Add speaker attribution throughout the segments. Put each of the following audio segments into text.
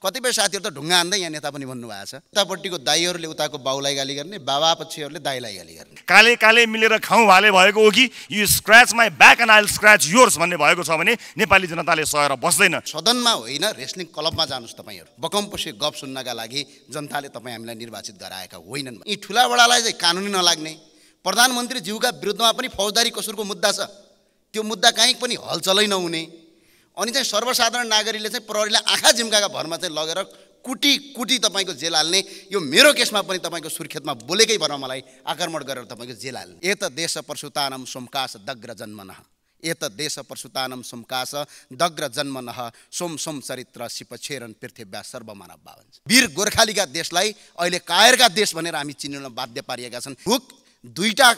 Speaker 1: कतिपय साथीहरु त ढुङ्गा हान्दै यहाँ नेता पनि भन्नु भएको छ। उतापट्टिको दाइहरुले उताको बाउलाई गाली गर्ने, बाबापक्षीहरुले दाइलाई गाली गर्ने।
Speaker 2: काले काले मिलेर खाउँ भाले भएको हो कि you scratch my back and I will scratch yours भन्ने भएको छ भने नेपाली जनताले सहेर बस्दैन।
Speaker 1: सदनमा होइन रेस्लिङ क्लबमा जानुस् तपाईहरु। बकमपसे गफ सुन्नका लागि जनताले तपाई हामीलाई निर्वाचित गराएका होइनन्। यी ठुला बडालाई चाहिँ कानुनी नलाग्ने, प्रधानमन्त्री ज्यूका विरुद्धमा पनि फौजदारी कसुरको मुद्दा छ, त्यो मुद्दा कहीँ पनि हलचलै नहुने, अनि चाहिँ सर्वसाधारण नागरिकले चाहिँ प्रहरीलाई आँखा झिम्काका भरमा चाहिँ लगेर कुटी कुटी तपाईको जेल हाल्ने, यो मेरो केसमा पनि तपाईको सुर्खेतमा बोलेकै भरमा मलाई आक्रमण गरेर तपाईको जेल हाल्ने। एत देश परशुतानम सोमकास दग्र जन्मनः, एत देश परशुतानम सोमकास दग्र जन्मनः सोम सोम चरित्र सिपछेरन पृथ्व्या सर्वमानव भन्छ। वीर गोर्खालीका देशलाई अहिले कायरका देश भनेर हामी चिन्न बाध्य पारिएका छन्। रुख दुईटा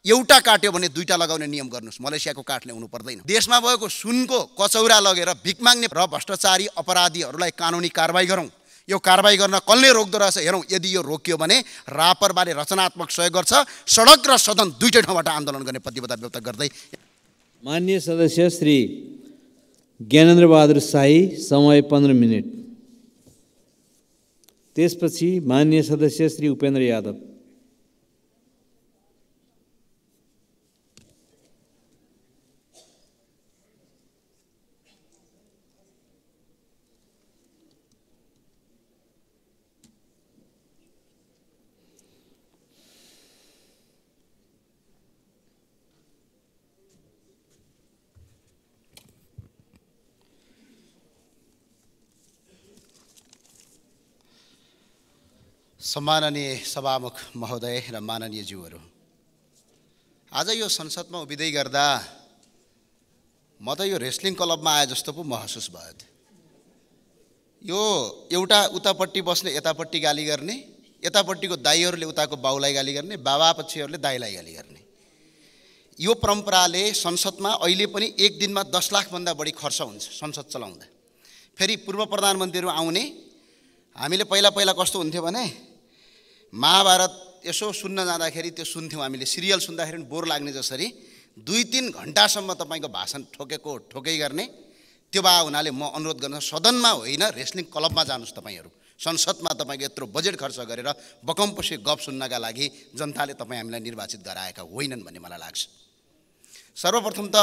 Speaker 1: एउटा काट्यो भने दुईटा लगाउने नियम गर्नुस्, मलेसियाको काठ ल्याउनु पर्दैन। देशमा भएको सुनको कचौरा लगेर भिख माग्ने र भ्रष्टाचारी अपराधीहरूलाई कानुनी कारबाही गरौँ। यो कारबाही गर्न कसले रोक्दो रहेछ हेरौँ। यदि यो रोकियो भने रापरबाले रचनात्मक सहयोग गर्छ। सडक र सदन दुईटै ठाउँबाट आन्दोलन गर्ने प्रतिबद्धता व्यक्त गर्दै
Speaker 3: माननीय सदस्य श्री ज्ञानेन्द्र बहादुर शाही, समय 15 मिनट। त्यसपछि माननीय सदस्य श्री उपेन्द्र यादव।
Speaker 1: सम्माननीय सभामुख महोदय र माननीय ज्यूहरू, आज यो संसदमा उभिँदै गर्दा म त यो रेस्लिङ क्लबमा आए जस्तो पो महसुस भयो। यो एउटा उतापट्टि बस्ने यतापट्टि गाली गर्ने, यतापट्टिको दाइहरुले उताको बाउलाई गाली गर्ने, बाबापक्षीहरुले दाइलाई गाली गर्ने, यो परम्पराले संसदमा अहिले पनि एक दिनमा 10 लाख भन्दा बढी खर्च हुन्छ संसद चलाउँदा। फेरि पूर्व प्रधानमन्त्रीहरु आउने, हामीले पहिला कस्तो हुन्थ्यो भने महाभारत यसो सुन्न जाँदाखेरि त्यो सुन्थ्यौँ हामीले, सिरियल सुन्दाखेरि बोर लाग्ने जसरी 2-3 घण्टासम्म तपाईको भाषण ठोकै गर्ने। त्यो भए हुनाले म अनुरोध गर्न सदनमा होइन रेस्लिङ क्लबमा जानुस् तपाईहरु। संसदमा तपाईको यत्रो बजेट खर्च गरेर बकमपसे गफ सुन्नका लागि जनताले तपाई हामीलाई निर्वाचित गराएका होइनन् भन्ने मलाई लाग्छ। सर्वप्रथम त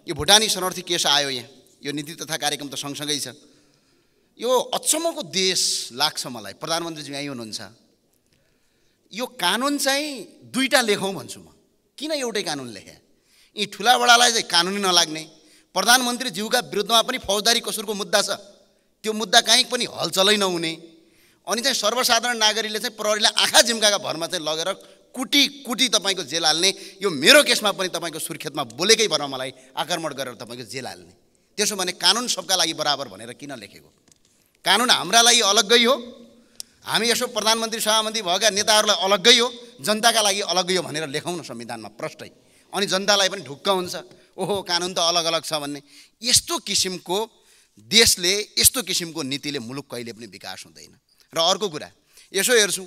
Speaker 1: यो भुटानी शरणार्थी केस आयो यहाँ, यो नीति तथा कार्यक्रम त सँगसँगै छ। यो अचम्मको देश लाग्छ मलाई। प्रधानमन्त्रीजी यही हुनुहुन्छ। यो कानुन चाहिँ दुईटा लेखौँ भन्छु म, किन एउटै कानुन लेखे? यी ठुला बडालाई चाहिँ कानुनी नलाग्ने, प्रधानमन्त्री ज्यूका विरुद्धमा पनि फौजदारी कसुरको मुद्दा छ, त्यो मुद्दा कहीँ पनि हलचलै नहुने, अनि चाहिँ सर्वसाधारण नागरिकले चाहिँ प्रहरीलाई आँखा झिम्काका भरमा चाहिँ लगेर कुटी कुटी तपाईको जेल हाल्ने, यो मेरो केसमा पनि तपाईको सुर्खेतमा बोलेकै भरमा मलाई आक्रमण गरेर तपाईको जेल हाल्ने। त्यसो भने कानुन सबका लागि बराबर भनेर किन लेखेको? कानुन हाम्रा लागि अलग्गै हो, हामी यसो प्रधानमन्त्री सभामन्त्री भएका नेताहरूलाई अलग्गै हो, जनताका लागि अलग्गै हो भनेर लेखौँ न संविधानमा प्रष्टै। अनि जनतालाई पनि ढुक्क हुन्छ, ओहो कानुन त अलग अलग छ भन्ने। यस्तो किसिमको देशले, यस्तो किसिमको नीतिले मुलुक कहिले पनि विकास हुँदैन। र अर्को कुरा यसो हेर्छौँ,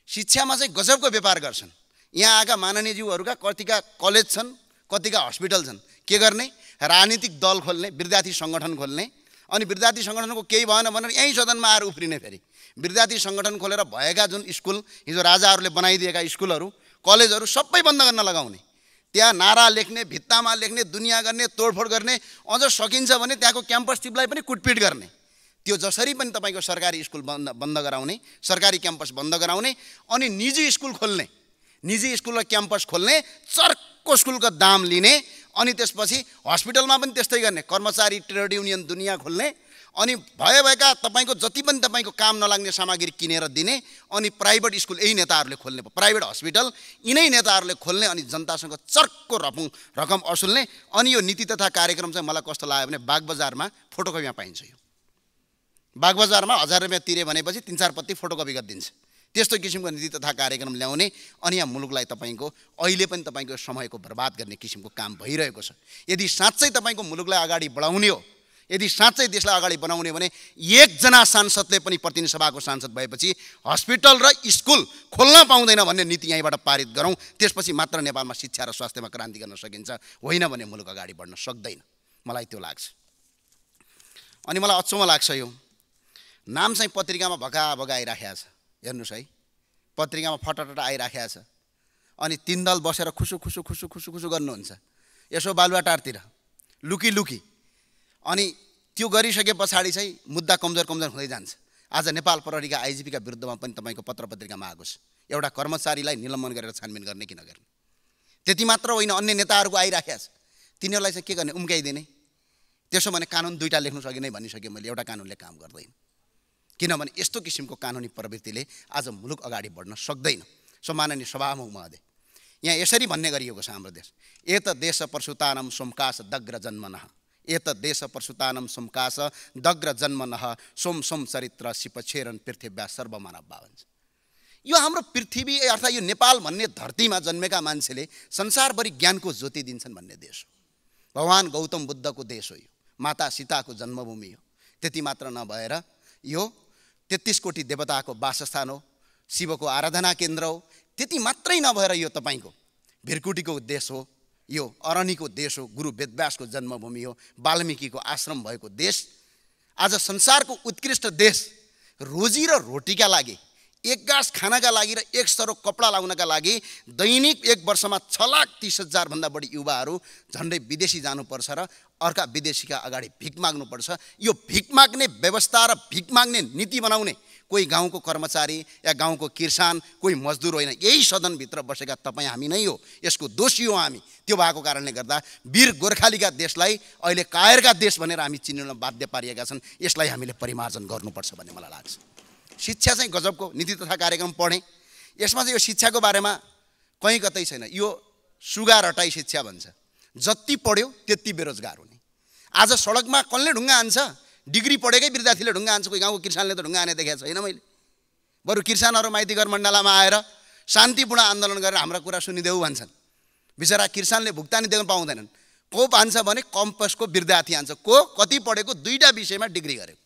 Speaker 1: शिक्षामा चाहिँ गजबको व्यापार गर्छन्। यहाँ आएका माननीय ज्यूहरूका कतिका कलेज छन्, कतिका हस्पिटल छन्। के गर्ने? राजनीतिक दल खोल्ने, विद्यार्थी सङ्गठन खोल्ने, अनि विद्यार्थी सङ्गठनको केही भएन भनेर यहीँ सदनमा आएर उफ्रिने। फेरि विद्यार्थी सङ्गठन खोलेर भएका जुन स्कुल हिजो राजाहरूले बनाइदिएका स्कुलहरू कलेजहरू सबै बन्द गर्न लगाउने, त्यहाँ नारा लेख्ने, भित्तामा लेख्ने, दुनियाँ गर्ने, तोडफोड गर्ने, अझ सकिन्छ भने त्यहाँको क्याम्पस टिपलाई पनि कुटपिट गर्ने। त्यो जसरी पनि तपाईको सरकारी स्कुल बन्द गराउने, सरकारी क्याम्पस बन्द गराउने, अनि निजी स्कुल खोल्ने, निजी स्कुल र क्याम्पस खोल्ने, चर्को स्कुलको दाम लिने, अनि त्यसपछि हस्पिटलमा पनि त्यस्तै गर्ने, कर्मचारी ट्रेड युनियन दुनियाँ खोल्ने, अनि भएका तपाईको जति पनि तपाईको काम नलाग्ने सामग्री किनेर दिने, अनि प्राइभेट स्कुल यही नेताहरूले खोल्ने, प्राइभेट हस्पिटल यिनै नेताहरूले खोल्ने, अनि जनतासँग चर्को रकम असुल्ने। अनि यो नीति तथा कार्यक्रम चाहिँ मलाई कस्तो लाग्यो भने बागबजारमा फोटोकपीमा पाइन्छ। यो बागबजारमा 1000 रुपियाँ तिरे भनेपछि 3-4 पत्ती फोटोकपी गरिदिन्छ। त्यस्तो किसिमको नीति तथा कार्यक्रम ल्याउने, अनि यहाँ मुलुकलाई तपाईको अहिले पनि तपाईको समयको बर्बाद गर्ने किसिमको काम भइरहेको छ। यदि साँच्चै तपाईको मुलुकलाई अगाडि बढाउने हो, यदि साँच्चै देशलाई अगाडि बनाउने भने एकजना सांसदले पनि प्रतिनिधि सभाको सांसद भएपछि हस्पिटल र स्कुल खोल्न पाउँदैन भन्ने नीति यहीँबाट पारित गरौँ। त्यसपछि मात्र नेपालमा शिक्षा र स्वास्थ्यमा क्रान्ति गर्न सकिन्छ, होइन भने मुलुक अगाडि बढ्न सक्दैन। मलाई त्यो लाग्छ। अनि मलाई अचम्म लाग्छ यो नाम चाहिँ पत्रिकामा भगा आइराखेको छ। हेर्नुहोस् है, पत्रिकामा फटफट आइराखेको छ। अनि तीन दल बसेर खुसु गर्नुहुन्छ यसो बालुवाटारतिर लुकी। अनि त्यो गरिसके पछाडि चाहिँ मुद्दा कमजोर हुँदै जान्छ। आज नेपाल प्रहरीका आइजिपीका विरुद्धमा पनि तपाईँको पत्र पत्रिकामा आएको छ। एउटा कर्मचारीलाई निलम्बन गरेर छानबिन गर्ने कि नगर्ने। त्यति मात्र होइन, अन्य नेताहरूको आइराखेको छ। तिनीहरूलाई चाहिँ के गर्ने? उम्काइदिने। त्यसो भने कानुन दुईटा लेख्नु सके नै भनिसकेँ मैले, एउटा कानुनले काम गर्दैन। किनभने यस्तो किसिमको कानुनी प्रवृत्तिले आज मुलुक अगाडि बढ्न सक्दैन। सो माननीय सभामुख महोदय, यहाँ यसरी भन्ने गरिएको छ हाम्रो देश, एत देश परशुतानम सोमकास दग्र जन्मनः, एत देश परशुतानम सोमकास दग्र जन्मनः सोम चरित्र सिपछेरन पृथ्व्या सर्वमानव भन्छ। यो हाम्रो पृथ्वी अर्थात् यो नेपाल भन्ने धरतीमा जन्मेका मान्छेले संसारभरि ज्ञानको ज्योति दिन्छन् भन्ने देश हो। भगवान गौतम बुद्धको देश हो यो, माता सीताको जन्मभूमि हो। त्यति मात्र नभएर यो 33 कोटी देवताको वासस्थान हो, शिवको आराधना केन्द्र हो। त्यति मात्रै नभएर यो तपाईँको भिरकुटीको देश हो, यो अरनीको देश हो, गुरु वेदव्यासको जन्मभूमि हो, वाल्मीकिको आश्रम भएको देश। आज संसारको उत्कृष्ट देश रोजी र रोटीका लागि, एक गाँस खानाका लागि र एक सरो कपडा लाउनका लागि दैनिक एक वर्षमा 6,30,000 भन्दा बढी युवाहरू झन्डै विदेशी जानुपर्छ र अर्का विदेशीका अगाडि भिख माग्नुपर्छ। यो भिख माग्ने व्यवस्था र भिख माग्ने नीति बनाउने कोही गाउँको कर्मचारी या गाउँको किसान, कोही मजदुर होइन। यही सदनभित्र बसेका तपाईँ हामी नै हो, यसको दोषी हो हामी। त्यो भएको कारणले गर्दा वीर गोर्खालीका देशलाई अहिले कायरका देश भनेर हामी चिन्न बाध्य पारिएका छन्। यसलाई हामीले परिमार्जन गर्नुपर्छ भन्ने मलाई लाग्छ। शिक्षा चाहिँ गजबको नीति तथा कार्यक्रम पढेँ, यसमा चाहिँ यो शिक्षाको बारेमा कहीँ कतै छैन। यो सुगा रटाई शिक्षा भन्छ, जति पढ्यो त्यति बेरोजगार हुने। आज सडकमा कसले ढुङ्गा हान्छ? डिग्री पढेकै विद्यार्थीले ढुङ्गा हान्छ। कोही गाउँको किसानले त ढुङ्गा हाने देखेको छैन मैले। बरु किसानहरू माइतीघर मण्डलामा आएर शान्तिपूर्ण आन्दोलन गरेर हाम्रा कुरा सुनिदेऊ भन्छन्। बिचरा किसानले भुक्तानी दिन पाउँदैनन्। को हान्छ भने कम्पसको विद्यार्थी हान्छ, को कति पढेको 2टा विषयमा डिग्री गर्यो।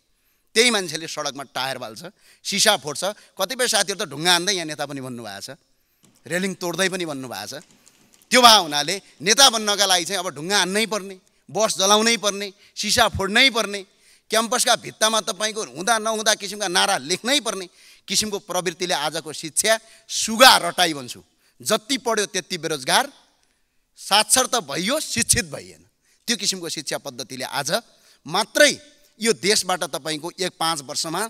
Speaker 1: त्यही मान्छेले सडकमा टायर बाल्छ, सिसा फोड्छ। कतिपय साथीहरू त ढुङ्गा हान्दै यहाँ नेता पनि बन्नुभएको छ, रेलिङ तोड्दै पनि बन्नुभएको छ। त्यो भए हुनाले नेता बन्नका लागि चाहिँ अब ढुङ्गा हान्नै पर्ने, बस जलाउनै पर्ने, सिसा फोड्नै पर्ने, क्याम्पसका भित्तामा तपाईँको हुँदा नहुँदा किसिमका नारा लेख्नै पर्ने किसिमको प्रवृत्तिले आजको शिक्षा सुगा रटाई भन्छु। जति पढ्यो त्यति बेरोजगार, साक्षर त भइयो, शिक्षित भइएन। त्यो किसिमको शिक्षा पद्धतिले आज मात्रै यो देशबाट तपाईँको 5 वर्षमा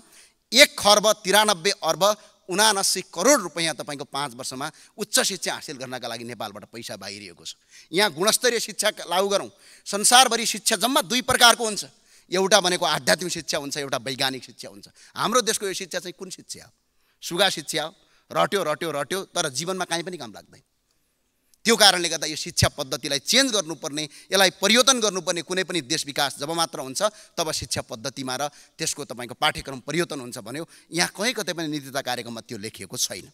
Speaker 1: 1,93,79,79,करोड रुपैयाँ तपाईँको 5 वर्षमा उच्च शिक्षा हासिल गर्नका लागि नेपालबाट पैसा बाहिरिएको छ। यहाँ गुणस्तरीय शिक्षा लागू गरौँ। संसारभरि शिक्षा जम्मा 2 प्रकारको हुन्छ। एउटा भनेको आध्यात्मिक शिक्षा हुन्छ, एउटा वैज्ञानिक शिक्षा हुन्छ। हाम्रो देशको यो शिक्षा चाहिँ कुन शिक्षा हो? सुगा शिक्षा हो। रट्यो तर जीवनमा कहीँ पनि काम लाग्दैन। त्यो कारणले गर्दा यो शिक्षा पद्धतिलाई चेन्ज गर्नुपर्ने, यसलाई परिवर्तन गर्नुपर्ने। कुनै पनि देश विकास जब मात्र हुन्छ तब शिक्षा पद्धतिमा र त्यसको तपाईँको पाठ्यक्रम परिवर्तन हुन्छ भन्यो। यहाँ कहीँ कतै पनि नीति तथा कार्यक्रममा त्यो लेखिएको छैन।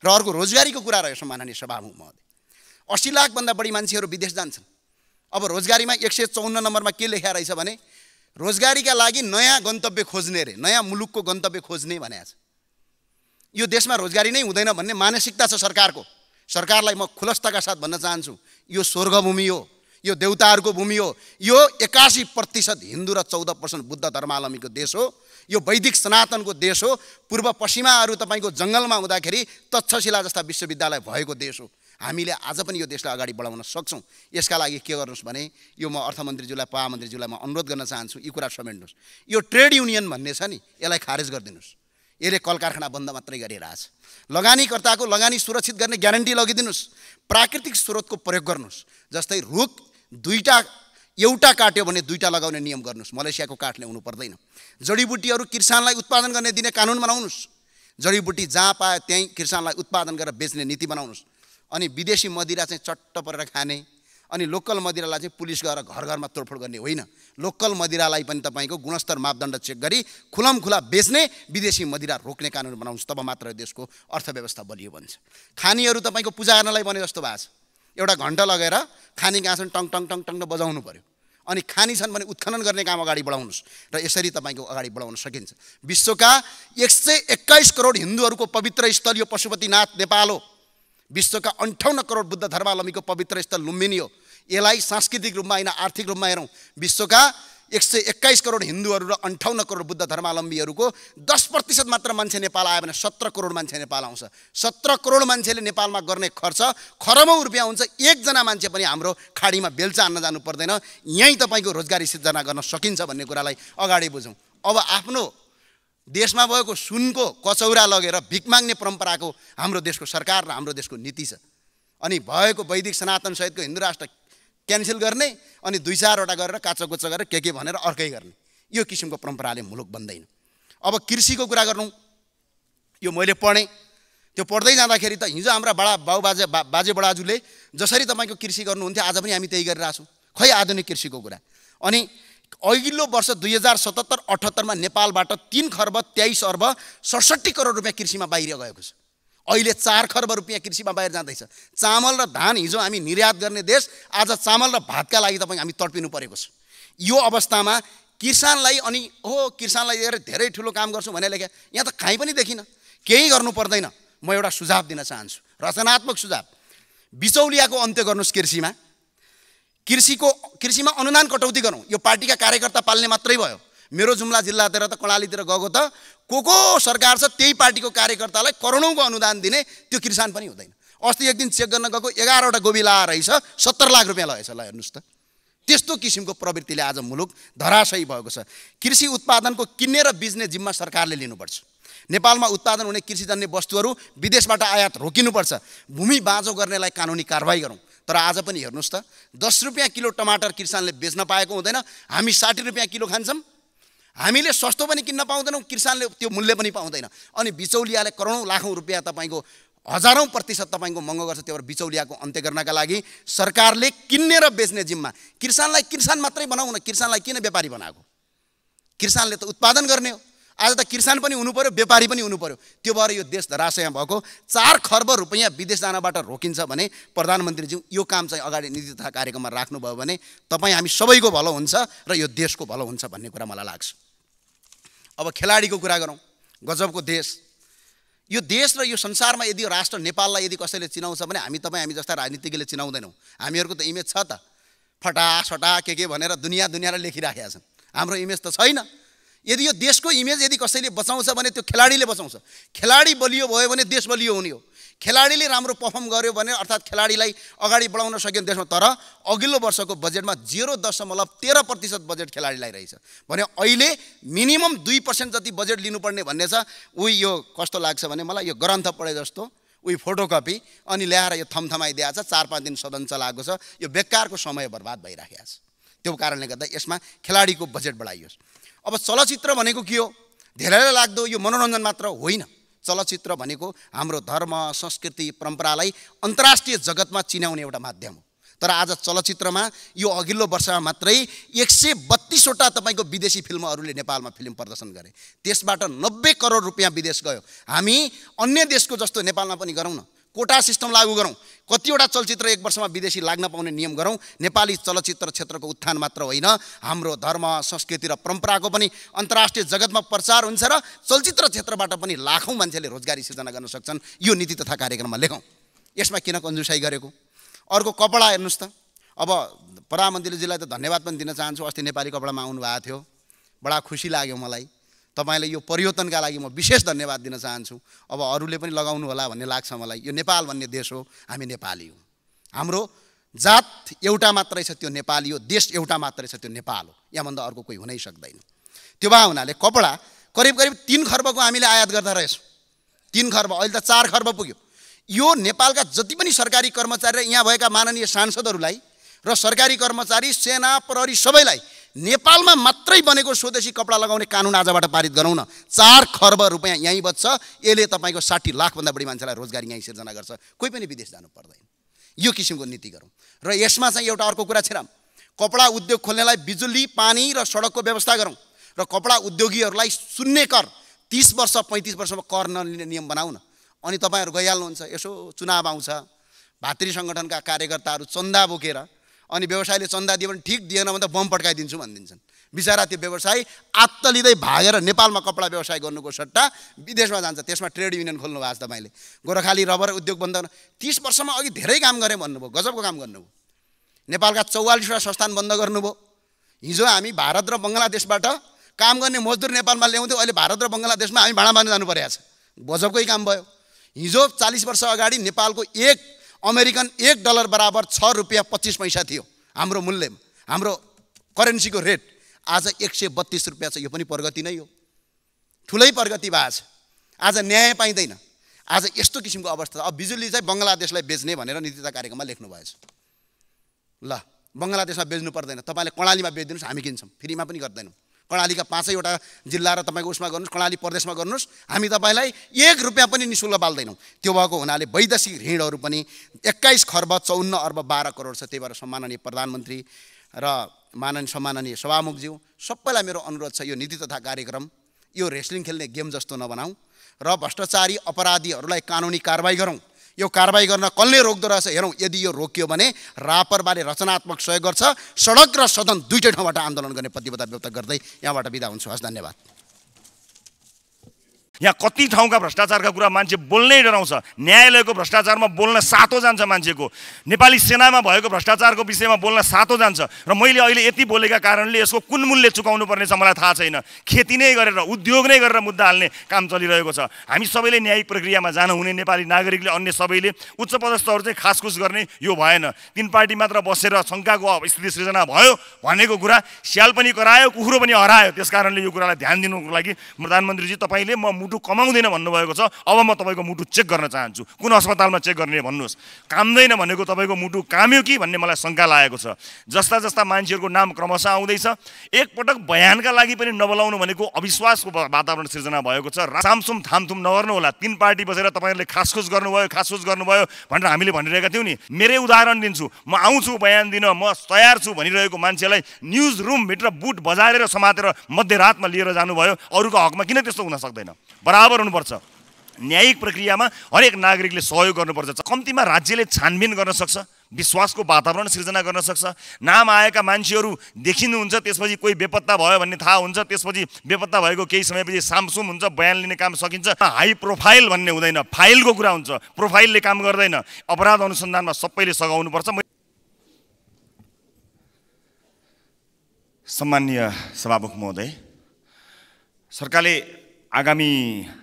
Speaker 1: र अर्को रोजगारीको कुरा रहेछ माननीय सभामुख महोदय। 80 लाखभन्दा बढी मान्छेहरू विदेश जान्छन्। अब रोजगारीमा 154 नम्बरमा के लेखा रहेछ भने रोजगारीका लागि नयाँ गन्तव्य खोज्ने रे, नयाँ मुलुकको गन्तव्य खोज्ने भनेको छ। यो देशमा रोजगारी नै हुँदैन भन्ने मानसिकता छ सरकारको। सरकारलाई म खुलस्तका साथ भन्न चाहन्छु, यो स्वर्गभूमि हो, यो देवताहरूको भूमि हो। यो 81% हिन्दू र 14% बुद्ध धर्मावलम्बीको देश हो। यो वैदिक सनातनको देश हो। पूर्व पश्चिमाहरू तपाईँको जङ्गलमा हुँदाखेरि तक्षशिला जस्ता विश्वविद्यालय भएको देश हो। हामीले आज पनि यो देशलाई अगाडि बढाउन सक्छौँ। यसका लागि के गर्नुहोस् भने यो म अर्थमन्त्रीज्यूलाई, प्रधानमन्त्रीज्यूलाई म अनुरोध गर्न चाहन्छु, यी कुरा समेट्नुहोस्। यो ट्रेड युनियन भन्ने छ नि, यसलाई खारेज गरिदिनुहोस्। यसले कल कारखाना बन्द मात्रै गरिरहेछ। लगानीकर्ताको लगानी सुरक्षित गर्ने ग्यारेन्टी लगिदिनुहोस्। प्राकृतिक स्रोतको प्रयोग गर्नुहोस्। जस्तै रुख एउटा काट्यो भने 2टा लगाउने नियम गर्नुहोस्। मलेसियाको काठले हुनु पर्दैन। जडीबुटीहरू किसानलाई उत्पादन गर्ने दिने कानुन बनाउनुहोस्। जडीबुटी जहाँ पाए त्यहीँ किसानलाई उत्पादन गरेर बेच्ने नीति बनाउनुहोस्। अनि विदेशी मदिरा चाहिँ चट्ट परेर खाने, अनि लोकल मदिरालाई चाहिँ पुलिस गएर घर घरमा तोडफोड गर्ने होइन। लोकल मदिरालाई पनि तपाईँको गुणस्तर मापदण्ड चेक गरी खुला बेच्ने, विदेशी मदिरा रोक्ने कानुन बनाउनुहोस्। तब मात्र देशको अर्थव्यवस्था बलियो बन्छ। खानीहरू तपाईँको पूजा गर्नलाई बने जस्तो भएको छ। एउटा घन्टा लगेर खानी कहाँ छन् टङ टङ टङ टङ बजाउनु पर्यो। अनि खानी छन् भने उत्खनन गर्ने काम अगाडि बढाउनुहोस् र यसरी तपाईँको अगाडि बढाउन सकिन्छ। विश्वका 121 करोड हिन्दूहरूको पवित्र स्थल यो पशुपतिनाथ नेपाल हो। विश्वका 58 करोड बुद्ध धर्मावलम्बीको पवित्र स्थल लुम्बिनी हो। यसलाई सांस्कृतिक रूपमा होइन आर्थिक रूपमा हेरौँ, विश्वका 121 करोड हिन्दूहरू र 58 करोड बुद्ध धर्मावलम्बीहरूको 10% मात्र मान्छे नेपाल आयो भने 17 करोड मान्छे नेपाल आउँछ। 17 करोड मान्छेले नेपालमा गर्ने खर्च खरबौँ रुपियाँ हुन्छ। एकजना मान्छे पनि हाम्रो खाडीमा बेल्चा हान्न जानु पर्दैन। यहीँ तपाईँको रोजगारी सिर्जना गर्न सकिन्छ भन्ने कुरालाई अगाडि बुझौँ। अब आफ्नो देशमा भएको सुनको कचौरा लगेर भिख माग्ने परम्पराको हाम्रो देशको सरकार र हाम्रो देशको नीति छ। अनि भएको वैदिक सनातन सहितको हिन्दू राष्ट्र क्यान्सल गर्ने अनि 2-4वटा गरेर काचोकुचो गरेर के भनेर अर्कै गर्ने, यो किसिमको परम्पराले मुलुक बन्दैन। अब कृषिको कुरा गरौँ। यो मैले पढेँ, त्यो पढ्दै जाँदाखेरि त हिजो हाम्रा बाजे बडाजुले जसरी तपाईँको कृषि गर्नुहुन्थ्यो आज पनि हामी त्यही गरिरहेछौँ। खै आधुनिक कृषिको कुरा। अनि अघिल्लो वर्ष 2077-78 मा नेपालबाट 3 खर्ब 23 अर्ब 67 करोड रुपियाँ कृषिमा बाहिर गएको छ। अहिले 4 खर्ब रुपियाँ कृषिमा बाहिर जाँदैछ। चामल र धान हिजो हामी निर्यात गर्ने देश, आज चामल र भातका लागि तपाईँ हामी तडपिनु परेको छ। यो अवस्थामा किसानलाई अनि किसानलाई लिएर धेरै ठुलो काम गर्छु भने लेख्या यहाँ त कहीँ पनि देखिन। केही गर्नु पर्दैन। म एउटा सुझाव दिन चाहन्छु, रचनात्मक सुझाव। बिचौलियाको अन्त्य गर्नुहोस् कृषिमा। कृषिमा अनुदान कटौती गरौँ। यो पार्टीका कार्यकर्ता पाल्ने मात्रै भयो। मेरो जुम्ला जिल्लातिर त कर्णालीतिर गएको त को सरकार छ त्यही पार्टीको कार्यकर्तालाई करोडौँको अनुदान दिने, त्यो किसान पनि हुँदैन। अस्ति एक दिन चेक गर्न गएको 11वटा गोबी लाएर रहेछ 70 लाख रुपियाँ लगेछ। ल हेर्नुहोस् त, त्यस्तो किसिमको प्रवृत्तिले आज मुलुक धराशयी भएको छ। कृषि उत्पादनको किन्ने र बेच्ने जिम्मा सरकारले लिनुपर्छ। नेपालमा उत्पादन हुने कृषिजन्य वस्तुहरू विदेशबाट आयात रोकिनुपर्छ। भूमि बाँझो गर्नेलाई कानुनी कारबाही गरौँ। तर आज पनि हेर्नुहोस् त 10 रुपियाँ किलो टमाटर किसानले बेच्न पाएको हुँदैन। हामी 60 रुपियाँ किलो खान्छौँ। हामीले सस्तो पनि किन्न पाउँदैनौँ, किसानले त्यो मूल्य पनि पाउँदैन। अनि बिचौलियाले करोडौँ लाखौँ रुपियाँ तपाईँको हजारौँ प्रतिशत तपाईँको महँगो गर्छ। त्यो भएर बिचौलियाको अन्त्य गर्नका लागि सरकारले किन्ने र बेच्ने जिम्मा, किसानलाई किसान मात्रै बनाऊ न, किसानलाई किन व्यापारी बनाएको? किसानले त उत्पादन गर्ने हो। आज त किसान पनि हुनु पर्यो, व्यापारी पनि हुनु पर्यो। त्यो भएर यो देश धराशय भएको 4 खर्ब रुपियाँ विदेश जानबाट रोकिन्छ भने प्रधानमन्त्रीज्यू यो काम चाहिँ अगाडि नीति तथा कार्यक्रममा राख्नुभयो भने तपाईँ हामी सबैको भलो हुन्छ र यो देशको भलो हुन्छ भन्ने कुरा मलाई लाग्छ। अब खेलाडीको कुरा गरौँ। गजबको देश यो देश र यो संसारमा यदि राष्ट्र नेपाललाई यदि कसैले चिनाउँछ भने हामी जस्ता राजनीतिज्ञले चिनाउँदैनौँ। हामीहरूको त इमेज छ त, फटासटा के भनेर दुनियाँले लेखिराखेका छन्। हाम्रो इमेज त छैन। यदि यो देशको इमेज यदि कसैले बचाउँछ भने त्यो खेलाडीले बचाउँछ। खेलाडी बलियो भयो भने देश बलियो हुने हो। खेलाडीले राम्रो पर्फर्म गर्यो भने अर्थात् खेलाडीलाई अगाडि बढाउन सक्यो देशमा। तर अघिल्लो वर्षको बजेटमा 0.13% बजेट खेलाडीलाई रहेछ भने अहिले मिनिमम 2% जति बजेट लिनुपर्ने भन्ने छ। यो कस्तो लाग्छ भने मलाई यो ग्रन्थ पढे जस्तो फोटोकपी अनि ल्याएर यो थमथमाइदिएको छ। 4-5 दिन सदन चलाएको छ। यो बेकारको समय बर्बाद भइराखेको छ। त्यो कारणले गर्दा यसमा खेलाडीको बजेट बढाइयोस्। अब चलचित्र भनेको के हो? धेरैलाई लाग्दो यो मनोरञ्जन मात्र होइन। चलचित्र भनेको हाम्रो धर्म, संस्कृति, परम्परालाई अन्तर्राष्ट्रिय जगतमा चिनाउने एउटा माध्यम हो। तर आज चलचित्रमा यो अघिल्लो वर्षमा मात्रै 132वटा तपाईँको विदेशी फिल्महरूले नेपालमा फिल्म प्रदर्शन गरे। त्यसबाट 90 करोड रुपियाँ विदेश गयो। हामी अन्य देशको जस्तो नेपालमा पनि गरौँ न, कोटा सिस्टम लागू गरौँ। कतिवटा चलचित्र एक वर्षमा विदेशी लाग्न पाउने नियम गरौँ। नेपाली चलचित्र क्षेत्रको उत्थान मात्र होइन, हाम्रो धर्म, संस्कृति र परम्पराको पनि अन्तर्राष्ट्रिय जगतमा प्रचार हुन्छ र चलचित्र क्षेत्रबाट पनि लाखौँ मान्छेले रोजगारी सिर्जना गर्न सक्छन्। यो नीति तथा कार्यक्रममा लेखौँ। यसमा किन कन्जुसाइ गरेको? अर्को कपडा हेर्नुहोस् त। अब प्रधानमन्त्रीजीलाई त धन्यवाद पनि दिन चाहन्छु। अस्ति नेपाली कपडामा आउनुभएको थियो, बडा खुसी लाग्यो मलाई। तपाईले यो परिवर्तनका लागि म विशेष धन्यवाद दिन चाहन्छु। अब अरूले पनि लगाउनु होला भन्ने लाग्छ मलाई। यो नेपाल भन्ने देश हो, हामी नेपाली हौँ। हाम्रो जात एउटा मात्रै छ, त्यो नेपाली हो। देश एउटा मात्रै छ, त्यो नेपाल हो। यहाँभन्दा अर्को कोही हुनै सक्दैन। त्यो भए हुनाले कपडा करिब 3 खर्बको हामीले आयात गर्दा रहेछौँ। 3 खर्ब, अहिले त 4 खर्ब पुग्यो। यो नेपालका जति पनि सरकारी कर्मचारी र यहाँ भएका माननीय सांसदहरूलाई र सरकारी कर्मचारी, सेना, प्रहरी सबैलाई नेपालमा मात्रै बनेको स्वदेशी कपडा लगाउने कानुन आजबाट पारित गरौँ न। 4 खर्ब रुपियाँ यहीँ बच्छ। यसले तपाईँको 60 लाखभन्दा बढी मान्छेलाई रोजगारी यहीँ सिर्जना गर्छ। कोही पनि विदेश जानु पर्दैन। यो किसिमको नीति गरौँ। र यसमा चाहिँ एउटा अर्को कुरा छिराम, कपडा उद्योग खोल्नेलाई बिजुली, पानी र सडकको व्यवस्था गरौँ र कपडा उद्योगीहरूलाई शून्य कर 30 वर्ष 35 वर्षमा कर नलिने नियम बनाऊ न। अनि तपाईँहरू गइहाल्नुहुन्छ। यसो चुनाव आउँछ, भातृ सङ्गठनका कार्यकर्ताहरू चन्दा बोकेर अनि व्यवसायले चन्दा दियो भने ठिक, दिएन भने त बम पड्काइदिन्छु भनिदिन्छन्। बिचरा त्यो व्यवसायी आत्तलिँदै भागेर नेपालमा कपडा व्यवसाय गर्नुको सट्टा विदेशमा जान्छ। त्यसमा ट्रेड युनियन खोल्नु भएको छ तपाईँले। गोर्खाली रबर उद्योग बन्द 30 वर्षमा अघि धेरै काम गरेँ भन्नुभयो, गजबको काम गर्नुभयो। नेपालका 44वटा संस्थान बन्द गर्नुभयो। हिजो हामी भारत र बङ्गलादेशबाट काम गर्ने मजदुर नेपालमा ल्याउँथ्यौँ, अहिले भारत र बङ्गलादेशमा हामी भाँडा बाँध्न जानु परेको छ। गजबकै काम भयो। हिजो 40 वर्ष अगाडि नेपालको एक अमेरिकन $1 बराबर 6 रुपियाँ 25 पैसा थियो हाम्रो मूल्य, हाम्रो करेन्सीको रेट। आज 132 रुपियाँ छ। यो पनि प्रगति नै हो, ठुलै प्रगति भएको छ। आज न्याय पाइँदैन। आज यस्तो किसिमको अवस्था छ। अब बिजुली चाहिँ बङ्गलादेशलाई बेच्ने भनेर नीति तथा कार्यक्रममा लेख्नु भएछ। ल, बङ्गलादेशमा बेच्नु पर्दैन, तपाईँले कर्णालीमा बेचिदिनुहोस्, हामी किन्छौँ, फ्रीमा पनि गर्दैनौँ। कर्णालीका 5वटा जिल्ला र तपाईँको उसमा गर्नुहोस्, कर्णाली प्रदेशमा गर्नुहोस्, हामी तपाईँलाई 1 रुपियाँ पनि निःशुल्क बाल्दैनौँ। त्यो भएको हुनाले वैदेशिक ऋणहरू पनि 21 खर्ब 54 अर्ब 12 करोड छ। त्यही भएर सम्माननीय प्रधानमन्त्री र सम्माननीय सभामुखज्यू सबैलाई मेरो अनुरोध छ, यो नीति तथा कार्यक्रम यो रेस्लिङ खेल्ने गेम जस्तो नबनाऊ र भ्रष्टाचारी अपराधीहरूलाई कानुनी कारबाही गरौँ। यो कारबाही गर्न कसले रोक्दो रहेछ हेरौँ। यदि यो रोकियो भने रापरबारे रचनात्मक सहयोग गर्छ। सडक र सदन दुईटै ठाउँबाट आन्दोलन गर्ने प्रतिबद्धता व्यक्त गर्दै यहाँबाट बिदा हुन्छु। हस्, धन्यवाद।
Speaker 2: यहाँ कति ठाउँका भ्रष्टाचारका कुरा मान्छे बोल्नै डराउँछ। न्यायालयको भ्रष्टाचारमा बोल्न सातो जान्छ मान्छेको। नेपाली सेनामा भएको भ्रष्टाचारको विषयमा बोल्न सातो जान्छ। र मैले अहिले यति बोलेका कारणले यसको कुन मूल्य चुकाउनु पर्ने छ मलाई थाहा छैन। खेती नै गरेर, उद्योग नै गरेर मुद्दा हाल्ने काम चलिरहेको छ। हामी सबैले न्यायिक प्रक्रियामा जानु हुने, नेपाली नागरिकले, अन्य सबैले उच्च पदस्थहरू चाहिँ खासखुस गर्ने यो भएन। 3 पार्टी मात्र बसेर शङ्काको स्थिति सृजना भयो भनेको कुरा स्याल पनि करायो, कुखुरो पनि हरायो। त्यस कारणले यो कुरालाई ध्यान दिनुको लागि प्रधानमन्त्रीजी तपाईँले म मुटु कमाउँदैन भन्नुभएको छ। अब म तपाईँको मुटु चेक गर्न चाहन्छु। कुन अस्पतालमा चेक गर्ने भन्नुहोस्। काम्दैन भनेको तपाईँको मुटु काम्यो कि भन्ने मलाई शङ्का लागेको छ। जस्ता जस्ता मान्छेहरूको नाम क्रमशः आउँदैछ। एकपटक बयानका लागि पनि नबोलाउनु भनेको अविश्वासको वातावरण सिर्जना भएको छ। सामसुम थामथुम नगर्नु होला। 3 पार्टी बसेर तपाईँहरूले खासखुस गर्नुभयो भनेर हामीले भनिरहेका थियौँ नि। मेरै उदाहरण दिन्छु। म आउँछु बयान दिन, म तयार छु भनिरहेको मान्छेलाई न्युज रुमभित्र बुट बजारेर समातेर मध्यरातमा लिएर जानुभयो। अरूको हकमा किन त्यस्तो हुन सक्दैन? बराबर हुनुपर्छ। न्यायिक प्रक्रियामा हरेक नागरिकले सहयोग गर्नुपर्छ। कम्तीमा राज्यले छानबिन गर्न सक्छ, विश्वासको वातावरण सिर्जना गर्न सक्छ। नाम आएका मान्छेहरू देखिनुहुन्छ, त्यसपछि कोही बेपत्ता भयो भन्ने थाहा हुन्छ, त्यसपछि बेपत्ता भएको केही समयपछि सामसुम हुन्छ, बयान लिने काम सकिन्छ। हाई प्रोफाइल भन्ने हुँदैन, फाइलको कुरा हुन्छ। प्रोफाइलले काम गर्दैन। अपराध अनुसन्धानमा सबैले सघाउनुपर्छ। सम्माननीय सभामुख महोदय, सरकारले आगामी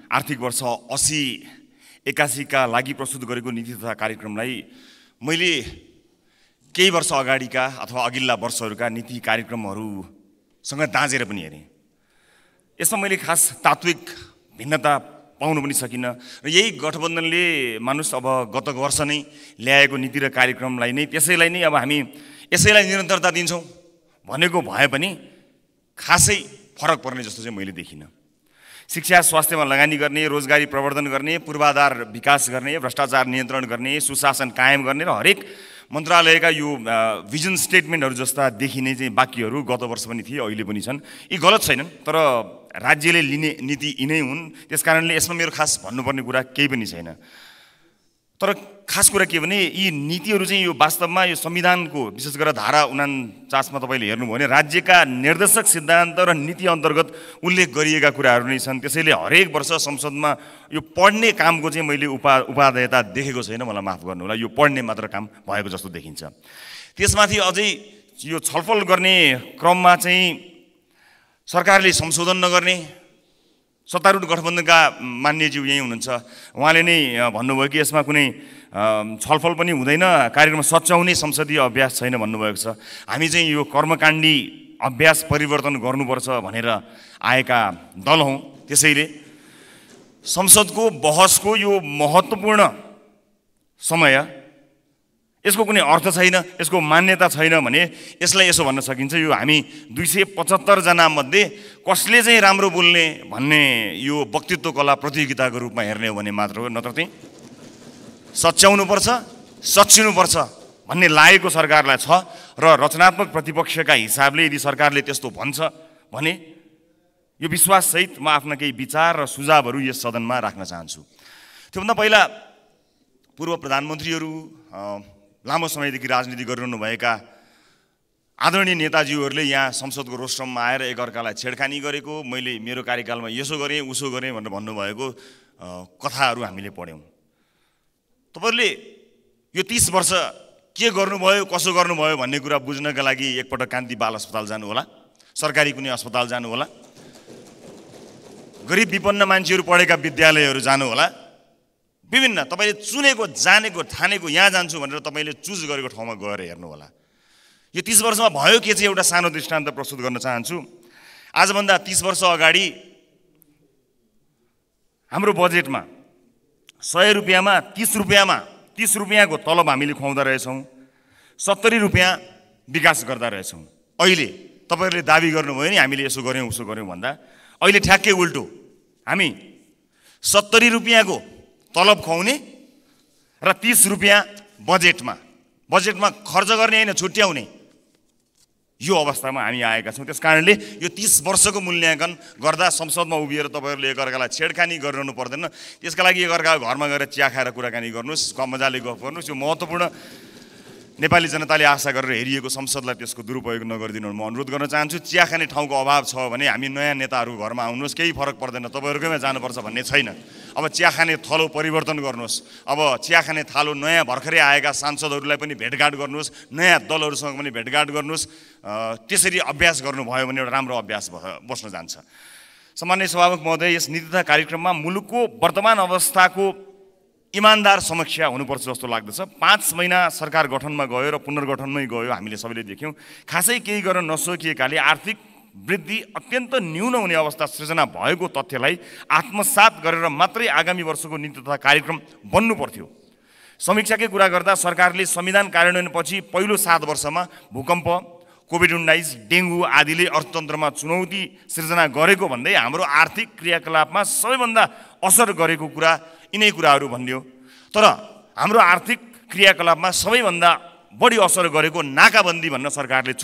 Speaker 2: आर्थिक वर्ष 80-81 का लागि प्रस्तुत गरेको नीति तथा कार्यक्रमलाई मैले केही वर्ष अगाडिका अथवा अघिल्ला वर्षहरूका नीति कार्यक्रमहरूसँग दाँजेर पनि हेरेँ। यसमा मैले खास तात्विक भिन्नता पाउन पनि सकिनँ र यही गठबन्धनले मानुस अब गत वर्ष नै ल्याएको नीति र कार्यक्रमलाई नै त्यसैलाई नै अब हामी यसैलाई निरन्तरता दिन्छौँ भनेको भए पनि खासै फरक पर्ने जस्तो चाहिँ मैले देखिनँ। शिक्षा स्वास्थ्यमा लगानी गर्ने, रोजगारी प्रवर्धन गर्ने, पूर्वाधार विकास गर्ने, भ्रष्टाचार नियन्त्रण गर्ने, सुशासन कायम गर्ने र हरेक मन्त्रालयका यो भिजन स्टेटमेन्टहरू जस्ता देखिने चाहिँ वाक्यहरू गत वर्ष पनि थिए, अहिले पनि छन्। यी गलत छैनन्, तर राज्यले लिने नीति यिनै हुन्। त्यस कारणले यसमा मेरो खास भन्नुपर्ने कुरा केही पनि छैन। तर खास कुरा के भने यी नीतिहरू चाहिँ यो वास्तवमा यो संविधानको विशेष गरेर धारा 49 मा तपाईँले हेर्नुभयो भने राज्यका निर्देशक सिद्धान्त र नीति अन्तर्गत उल्लेख गरिएका कुराहरू नै छन्। त्यसैले हरेक वर्ष संसदमा यो पढ्ने कामको चाहिँ मैले उपादेयता देखेको छैन। मलाई माफ गर्नु होला, यो पढ्ने मात्र काम भएको जस्तो देखिन्छ। त्यसमाथि अझै यो छलफल गर्ने क्रममा चाहिँ सरकारले संशोधन नगर्ने, सत्तारूढ गठबन्धनका मान्यज्यू यहीँ हुनुहुन्छ, उहाँले नै भन्नुभयो कि यसमा कुनै छलफल पनि हुँदैन, कार्यक्रम सच्याउने संसदीय अभ्यास छैन भन्नुभएको छ। हामी चाहिँ यो कर्मकाण्डी अभ्यास परिवर्तन गर्नुपर्छ भनेर आएका दल हौँ। त्यसैले संसदको बहसको यो महत्त्वपूर्ण समय यसको कुनै अर्थ छैन, यसको मान्यता छैन भने यसलाई यसो भन्न सकिन्छ, यो हामी 275 जना मध्ये कसले चाहिँ राम्रो बोल्ने भन्ने यो वक्तृत्व कला प्रतियोगिताको रूपमा हेर्ने हो भने मात्र हो, नत्र चाहिँ सच्याउनुपर्छ, सच्चिनुपर्छ भन्ने लागेको सरकारलाई छ। र रचनात्मक प्रतिपक्षका हिसाबले यदि सरकारले त्यस्तो भन्छ भने यो विश्वाससहित म आफ्ना केही विचार र सुझावहरू यस सदनमा राख्न चाहन्छु। त्योभन्दा पहिला पूर्व प्रधानमन्त्रीहरू, लामो समयदेखि राजनीति गरिरहनुभएका आदरणीय नेताजीहरूले यहाँ संसदको रोस्ट्रममा आएर एकअर्कालाई छेडखानी गरेको, मैले मेरो कार्यकालमा यसो गरेँ उसो गरेँ भनेर भन्नुभएको कथाहरू हामीले पढ्यौँ। तपाईँहरूले यो 30 वर्ष के गर्नुभयो, कसो गर्नुभयो भन्ने कुरा बुझ्नका लागि एकपटक कान्ति बाल अस्पताल जानु होला। सरकारी कुनै अस्पताल जानु होला, गरिब विपन्न मान्छेहरू पढेका विद्यालयहरू जानु होला, विभिन्न तपाईले चुनेको जानेको ठानेको यहाँ जान्छु भनेर तपाईले चुज गरेको ठाउँमा गएर हेर्नु होला। यो 30 वर्षमा भयो के चाहिँ एउटा सानो दृष्टान्त प्रस्तुत गर्न चाहन्छु। आजभन्दा 30 वर्ष अगाडि हाम्रो बजेटमा 100 रुपियाँमा 30 रुपियाँको तलब हामीले खुवाउँदा रहेछौँ, 70 रुपियाँ विकास गर्दा रहेछौँ। अहिले तपाईहरुले दाबी गर्नुभयो नि हामीले यसो गर्यौं उसो गर्यौं भन्दा, अहिले ठ्याक्कै उल्टो, हामी 70 रुपियाँको तलब खुवाउने र 30 रुपियाँ बजेटमा खर्च गर्ने हैन छुट्याउने यो अवस्थामा हामी आएका छौँ। त्यसकारणले यो 30 वर्षको मूल्याङ्कन गर्दा संसदमा उभिएर तपाईहरुले एकअर्कालाई छेडखानी गरिरहनु पर्दैन। त्यसका लागि एकअर्काको घरमा गएर चिया खाएर कुराकानी गर्नुस्, मजाले गफ गर्नुस्। यो महत्त्वपूर्ण नेपाली जनताले आशा गरेर हेरिएको संसदलाई त्यसको दुरुपयोग नगरिदिनु म अनुरोध गर्न चाहन्छु। चिया खाने ठाउँको अभाव छ भने हामी नयाँ नेताहरू घरमा आउनुहोस्, केही फरक पर्दैन, तपाईहरुकैमा जानुपर्छ भन्ने छैन। अब चिया खाने थलो परिवर्तन गर्नुहोस्, अब चिया खाने थालो नयाँ भर्खरै आएका सांसदहरूलाई पनि भेटघाट गर्नुहोस्, नयाँ दलहरूसँग पनि भेटघाट गर्नुहोस्। त्यसरी अभ्यास गर्नुभयो भने एउटा राम्रो अभ्यास बस्न जान्छ। सामान्य सभामुख महोदय, यस नीति तथा कार्यक्रममा मुलुकको वर्तमान अवस्थाको इमानदार समीक्षा हुनुपर्छ जस्तो लाग्दछ। 5 महिना सरकार गठनमा गयो र पुनर्गठनमै गयो, हामीले सबैले देख्यौँ। खासै केही गर्न नसकिएकाले आर्थिक वृद्धि अत्यन्त न्यून हुने अवस्था सृजना भएको तथ्यलाई आत्मसात गरेर मात्रै आगामी वर्षको नीति तथा कार्यक्रम बन्नु पर्थ्यो। समीक्षाकै कुरा गर्दा सरकारले संविधान कार्यान्वयनपछि पहिलो 7 वर्षमा भूकम्प, कोभिड-19, डेङ्गु आदिले अर्थतन्त्रमा चुनौती सृजना गरेको भन्दै हाम्रो आर्थिक क्रियाकलापमा सबैभन्दा असर गरेको कुरा यिनै कुराहरू भन्यो। तर हाम्रो आर्थिक क्रियाकलापमा सबैभन्दा बढी असर गरेको नाकाबन्दी भन्न सरकारले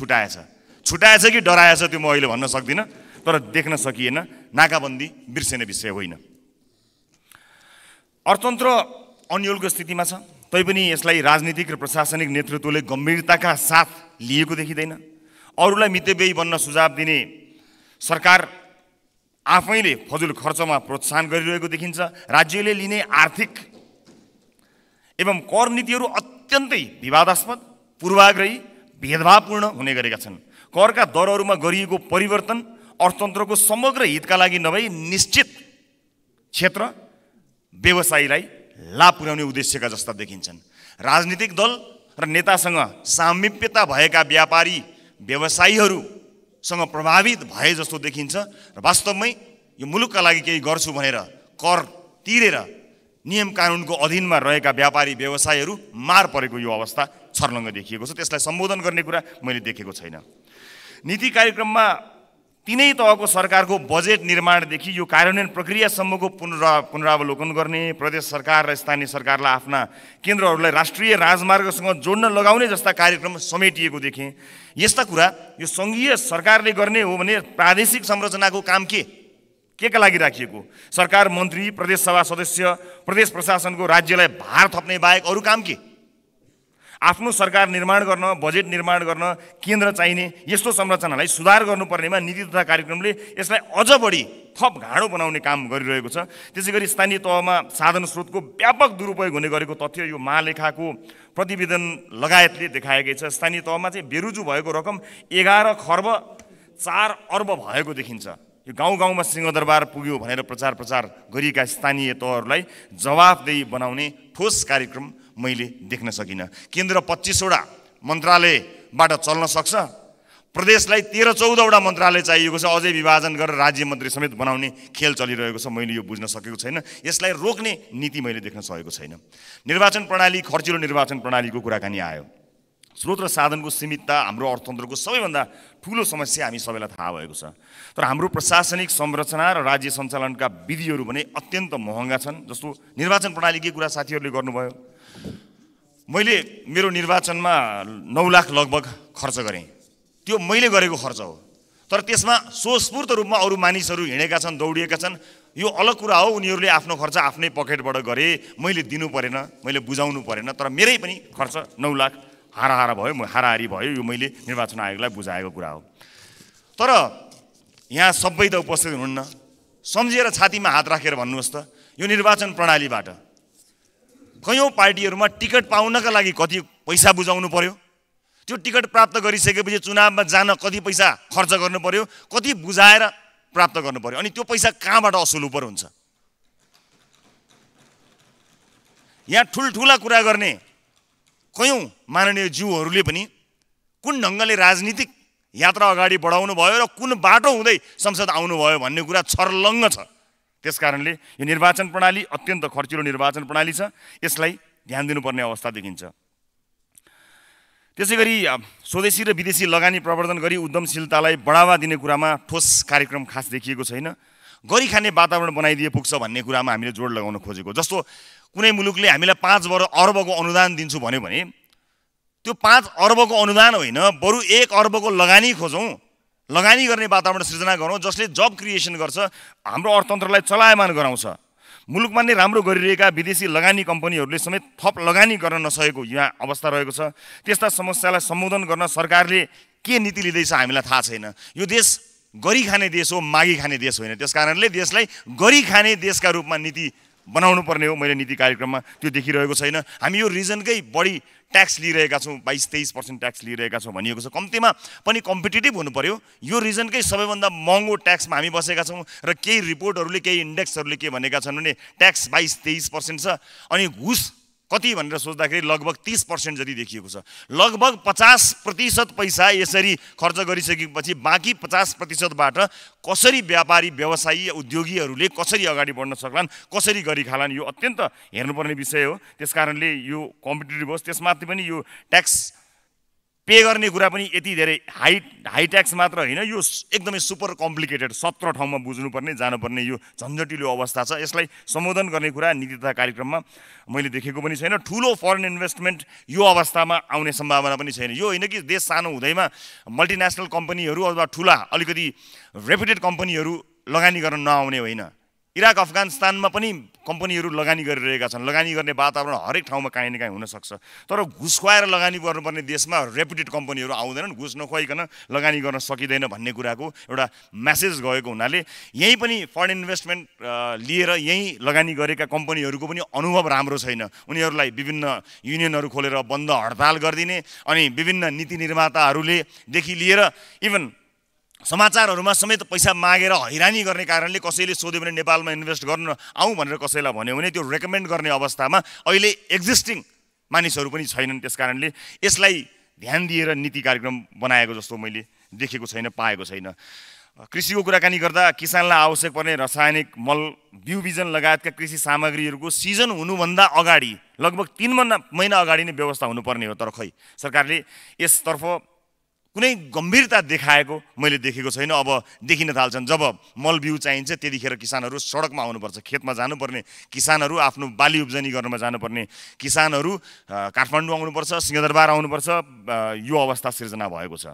Speaker 2: छुटाएछ कि डराएछ त्यो म अहिले भन्न सक्दिनँ, तर देख्न सकिएन। नाकाबन्दी बिर्सिने विषय होइन। अर्थतन्त्र अन्योलको स्थितिमा छ, तैपनि यसलाई राजनीतिक र प्रशासनिक नेतृत्वले गम्भीरताका साथ लिएको देखिँदैन। अरूलाई मितव्ययी बन्न सुझाव दिने सरकार आफैले फजुल खर्चमा प्रोत्साहन गरिरहेको देखिन्छ। राज्यले लिने आर्थिक एवं कर नीतिहरू अत्यन्तै विवादास्पद, पूर्वाग्रही, भेदभावपूर्ण हुने गरेका छन्। करका दरहरूमा गरिएको परिवर्तन अर्थतन्त्रको समग्र हितका लागि नभई निश्चित क्षेत्र व्यवसायीलाई लाभ पुर्याउने उद्देश्यका जस्ता देखिन्छन्। राजनीतिक दल र नेतासँग सामिप्यता भएका व्यापारी व्यवसायीहरूसँग प्रभावित भए जस्तो देखिन्छ र वास्तवमै यो मुलुकका लागि केही गर्छु भनेर कर तिरेर नियम कानुनको अधीनमा रहेका व्यापारी व्यवसायीहरू मार परेको यो अवस्था छर्लङ्ग देखिएको छ। त्यसलाई सम्बोधन गर्ने कुरा मैले देखेको छैन। नीति कार्यक्रममा तीनै तहको सरकारको बजेट निर्माणदेखि यो कार्यान्वयन प्रक्रियासम्मको पुनरावलोकन गर्ने, प्रदेश सरकार र स्थानीय सरकारलाई आफ्ना केन्द्रहरूलाई राष्ट्रिय राजमार्गसँग जोड्न लगाउने जस्ता कार्यक्रम समेटिएको देखेँ। यस्ता कुरा यो सङ्घीय सरकारले गर्ने हो भने प्रादेशिक संरचनाको काम केका लागि राखिएको? सरकार मन्त्री, प्रदेश सभा सदस्य, प्रदेश प्रशासनको राज्यलाई भार थप्ने बाहेक अरू काम के? आफ्नो सरकार निर्माण गर्न, बजेट निर्माण गर्न केन्द्र चाहिने यस्तो संरचनालाई सुधार गर्नुपर्नेमा नीति तथा कार्यक्रमले यसलाई अझ बढी थप घाँडो बनाउने काम गरिरहेको छ। त्यसैगरी स्थानीय तहमा साधन स्रोतको व्यापक दुरुपयोग हुने गरेको तथ्य यो महालेखाको प्रतिवेदन लगायतले देखाएकै छ। स्थानीय तहमा चाहिँ बेरुजु भएको रकम 11 खर्ब 4 अर्ब भएको देखिन्छ। यो गाउँ-गाउँमा सिंहदरबार पुग्यो भनेर प्रचार गरिएका स्थानीय तहहरूलाई जवाफदेही बनाउने ठोस कार्यक्रम मैले देख्न सकिनँ। केन्द्र 25वटा मन्त्रालयबाट चल्न सक्छ, प्रदेशलाई 13-14वटा मन्त्रालय चाहिएको छ, अझै विभाजन गरेर राज्य मन्त्री समेत बनाउने खेल चलिरहेको छ। मैले यो बुझ्न सकेको छैन। यसलाई रोक्ने नीति मैले देख्न सकेको छैन। निर्वाचन प्रणाली, खर्चिलो निर्वाचन प्रणालीको कुराकानी आयो। स्रोत र साधनको सीमितता हाम्रो अर्थतन्त्रको सबैभन्दा ठुलो समस्या हामी सबैलाई थाहा भएको छ। तर हाम्रो प्रशासनिक संरचना र राज्य सञ्चालनका विधिहरू भने अत्यन्त महँगा छन्। जस्तो निर्वाचन प्रणालीकै कुरा साथीहरूले गर्नुभयो। मैले मेरो निर्वाचनमा 9 लाख लगभग खर्च गरेँ। त्यो मैले गरेको खर्च हो, तर त्यसमा स्वस्फूर्त रूपमा अरू मानिसहरू हिँडेका छन्, दौडिएका छन्, यो अलग कुरा हो। उनीहरूले आफ्नो खर्च आफ्नै पकेटबाट गरे, मैले दिनु परेन, मैले बुझाउनु परेन। तर मेरै पनि खर्च 9 लाख हाराहारी भयो। यो मैले निर्वाचन आयोगलाई बुझाएको कुरा हो। तर यहाँ सबै त उपस्थित हुनुहुन्न, सम्झेर छातीमा हात राखेर भन्नुहोस् त, यो निर्वाचन प्रणालीबाट कयौँ पार्टीहरूमा टिकट पाउनका लागि कति पैसा बुझाउनु पर्यो? त्यो टिकट प्राप्त गरिसकेपछि चुनावमा जान कति पैसा खर्च गर्नु पर्यो, कति बुझाएर प्राप्त गर्नु पर्यो, अनि त्यो पैसा कहाँबाट असुल उपर हुन्छ? यहाँ ठुल्ठुला कुरा गर्ने कयौं माननीय ज्यूहरूले पनि कुन ढङ्गले राजनीतिक यात्रा अगाडि बढाउनु भयो र कुन बाटो हुँदै संसद आउनुभयो भन्ने कुरा छर्लङ्ग छ। त्यसकारणले यो निर्वाचन प्रणाली अत्यन्त खर्चिलो निर्वाचन प्रणाली छ, यसलाई ध्यान दिनुपर्ने अवस्था देखिन्छ। त्यसैगरी स्वदेशी र विदेशी लगानी प्रवर्धन गरी उद्यमशीलतालाई बढावा दिने कुरामा ठोस कार्यक्रम खास देखिएको छैन। गरी खाने वातावरण बनाइदिए पुग्छ भन्ने कुरामा हामीले जोड लगाउन खोजेको। जस्तो कुनै मुलुकले हामीलाई 5 अरबको अनुदान दिन्छु भन्यो भने त्यो 5 अरबको अनुदान होइन, बरु 1 अरबको लगानी खोजौँ, लगानी गर्ने वातावरण सृजना गरौँ जसले जब क्रिएसन गर्छ, हाम्रो अर्थतन्त्रलाई चलायमान गराउँछ। मुलुकमा नै राम्रो गरिरहेका विदेशी लगानी कम्पनीहरूले समेत थप लगानी गर्न नसकेको यहाँ अवस्था रहेको छ। त्यस्ता समस्यालाई सम्बोधन गर्न सरकारले के नीति लिँदैछ हामीलाई थाहा छैन। यो देश गरी खाने देश हो, मागी खाने देश होइन। त्यसकारणले देशलाई गरी खाने देशका रूपमा नीति बनाउनु पर्ने हो। मैले नीति कार्यक्रममा त्यो देखिरहेको छैन। हामी यो रिजनकै बढी ट्याक्स लिइरहेका छौँ, 22-23% ट्याक्स लिइरहेका छौँ भनिएको छ। कम्तीमा पनि कम्पिटिटिभ हुनु पर्यो। यो रिजनकै सबैभन्दा महँगो ट्याक्समा हामी बसेका छौँ र केही रिपोर्टहरूले, केही इन्डेक्सहरूले के भनेका छन् भने ट्याक्स 22-23% छ, अनि घुस कति भनेर सोच्दाखेरि लगभग 30% जति देखिएको छ। लगभग 50% पैसा यसरी खर्च गरिसकेपछि बाँकी 50%बाट कसरी व्यापारी, व्यवसायी, उद्योगीहरूले कसरी अगाडि बढ्न सक्लान्, कसरी गरी खालान्, यो अत्यन्त हेर्नुपर्ने विषय हो। त्यसकारणले यो कम्पिटिटिभ होस्। त्यसमाथि पनि यो ट्याक्स पे गर्ने कुरा पनि यति धेरै हाई ट्याक्स मात्र होइन, यो एकदमै सुपर कम्प्लिकेटेड 17 ठाउँमा बुझ्नुपर्ने, जानुपर्ने यो झन्झटिलो अवस्था छ। यसलाई सम्बोधन गर्ने कुरा नीति तथा कार्यक्रममा मैले देखेको पनि छैन। ठुलो फरेन इन्भेस्टमेन्ट यो अवस्थामा आउने सम्भावना पनि छैन। यो होइन कि देश सानो हुँदैमा मल्टिनेसनल कम्पनीहरू अथवा ठुला अलिकति रेपुटेड कम्पनीहरू लगानी गर्न नआउने होइन। इराक, अफगानिस्तानमा पनि कम्पनीहरू लगानी गरिरहेका छन्। लगानी गर्ने वातावरण हरेक ठाउँमा काहीँ न काहीँ हुनसक्छ। तर घुस खुवाएर लगानी गर्नुपर्ने देशमा रेपुटेड कम्पनीहरू आउँदैनन्, घुस नखुवाइकन लगानी गर्न सकिँदैन भन्ने कुराको एउटा मेसेज गएको हुनाले यहीँ पनि फरेन इन्भेस्टमेन्ट लिएर यहीँ लगानी गरेका कम्पनीहरूको पनि अनुभव राम्रो छैन। उनीहरूलाई विभिन्न युनियनहरू खोलेर बन्द हडताल गरिदिने, अनि विभिन्न नीति निर्माताहरूलेदेखि लिएर इभन समाचारहरूमा समेत पैसा मागेर हैरानी गर्ने कारणले कसैले सोध्यो भने नेपालमा इन्भेस्ट गर्न आउँ भनेर कसैलाई भन्यो भने त्यो रेकमेन्ड गर्ने अवस्थामा अहिले एक्जिस्टिङ मानिसहरू पनि छैनन्। त्यसकारणले यसलाई ध्यान दिएर नीति कार्यक्रम बनाएको जस्तो मैले देखेको छैन, पाएको छैन। कृषिको कुराकानी गर्दा किसानलाई आवश्यक पर्ने रासायनिक मल, बिउ बिजन लगायतका कृषि सामग्रीहरूको सिजन हुनुभन्दा अगाडि लगभग 3 महिना अगाडि नै व्यवस्था हुनुपर्ने हो। तर खै सरकारले यसतर्फ कुनै गम्भीरता देखाएको मैले देखेको छैन। अब देखिन थाल्छन् जब मल बिउ चाहिन्छ त्यतिखेर किसानहरू सडकमा आउनुपर्छ। खेतमा जानुपर्ने किसानहरू, आफ्नो बाली उब्जनी गर्नमा जानुपर्ने किसानहरू काठमाडौँ आउनुपर्छ, सिंहदरबार आउनुपर्छ। यो अवस्था सिर्जना भएको छ।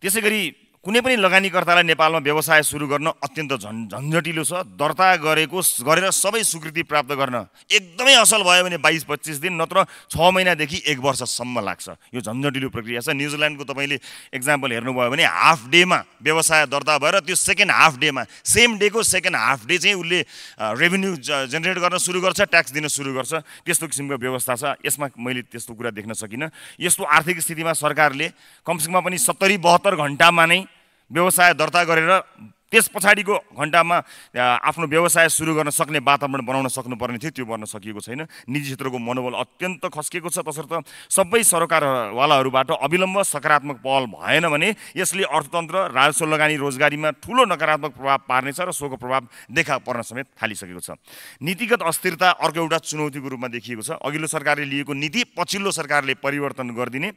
Speaker 2: त्यसै गरी कुनै पनि लगानीकर्तालाई नेपालमा व्यवसाय सुरु गर्न अत्यन्त झन्झटिलो छ। दर्ता गरेर सबै स्वीकृति प्राप्त गर्न एकदमै असल भयो भने 22-25 दिन, नत्र 6 महिनादेखि 1 वर्षसम्म लाग्छ। यो झन्झटिलो प्रक्रिया छ। न्युजिल्यान्डको तपाईँले एक्जाम्पल हेर्नुभयो भने हाफ डेमा व्यवसाय दर्ता भएर त्यो सेकेन्ड हाफ डेमा, सेम डेको सेकेन्ड हाफ डे चाहिँ उसले रेभेन्यू जेनेरेट गर्न सुरु गर्छ, ट्याक्स दिन सुरु गर्छ। त्यस्तो किसिमको व्यवस्था छ। यसमा मैले त्यस्तो कुरा देख्न सकिनँ। यस्तो आर्थिक स्थितिमा सरकारले कमसेकम पनि 70-72 घन्टामा नै व्यवसाय दर्ता गरेर त्यस पछाडिको घन्टामा आफ्नो व्यवसाय सुरु गर्न सक्ने वातावरण बनाउन सक्नुपर्ने थियो, त्यो गर्न सकिएको छैन। निजी क्षेत्रको मनोबल अत्यन्त खस्किएको छ। तसर्थ सबै सरकारवालाहरूबाट अविलम्ब सकारात्मक पहल भएन भने यसले अर्थतन्त्र, राजस्व लगानी, रोजगारीमा ठुलो नकारात्मक प्रभाव पार्नेछ र सोको प्रभाव देखा पर्न समेत थालिसकेको छ। नीतिगत अस्थिरता अर्को एउटा चुनौतीको रूपमा देखिएको छ। अघिल्लो सरकारले लिएको नीति पछिल्लो सरकारले परिवर्तन गरिदिने।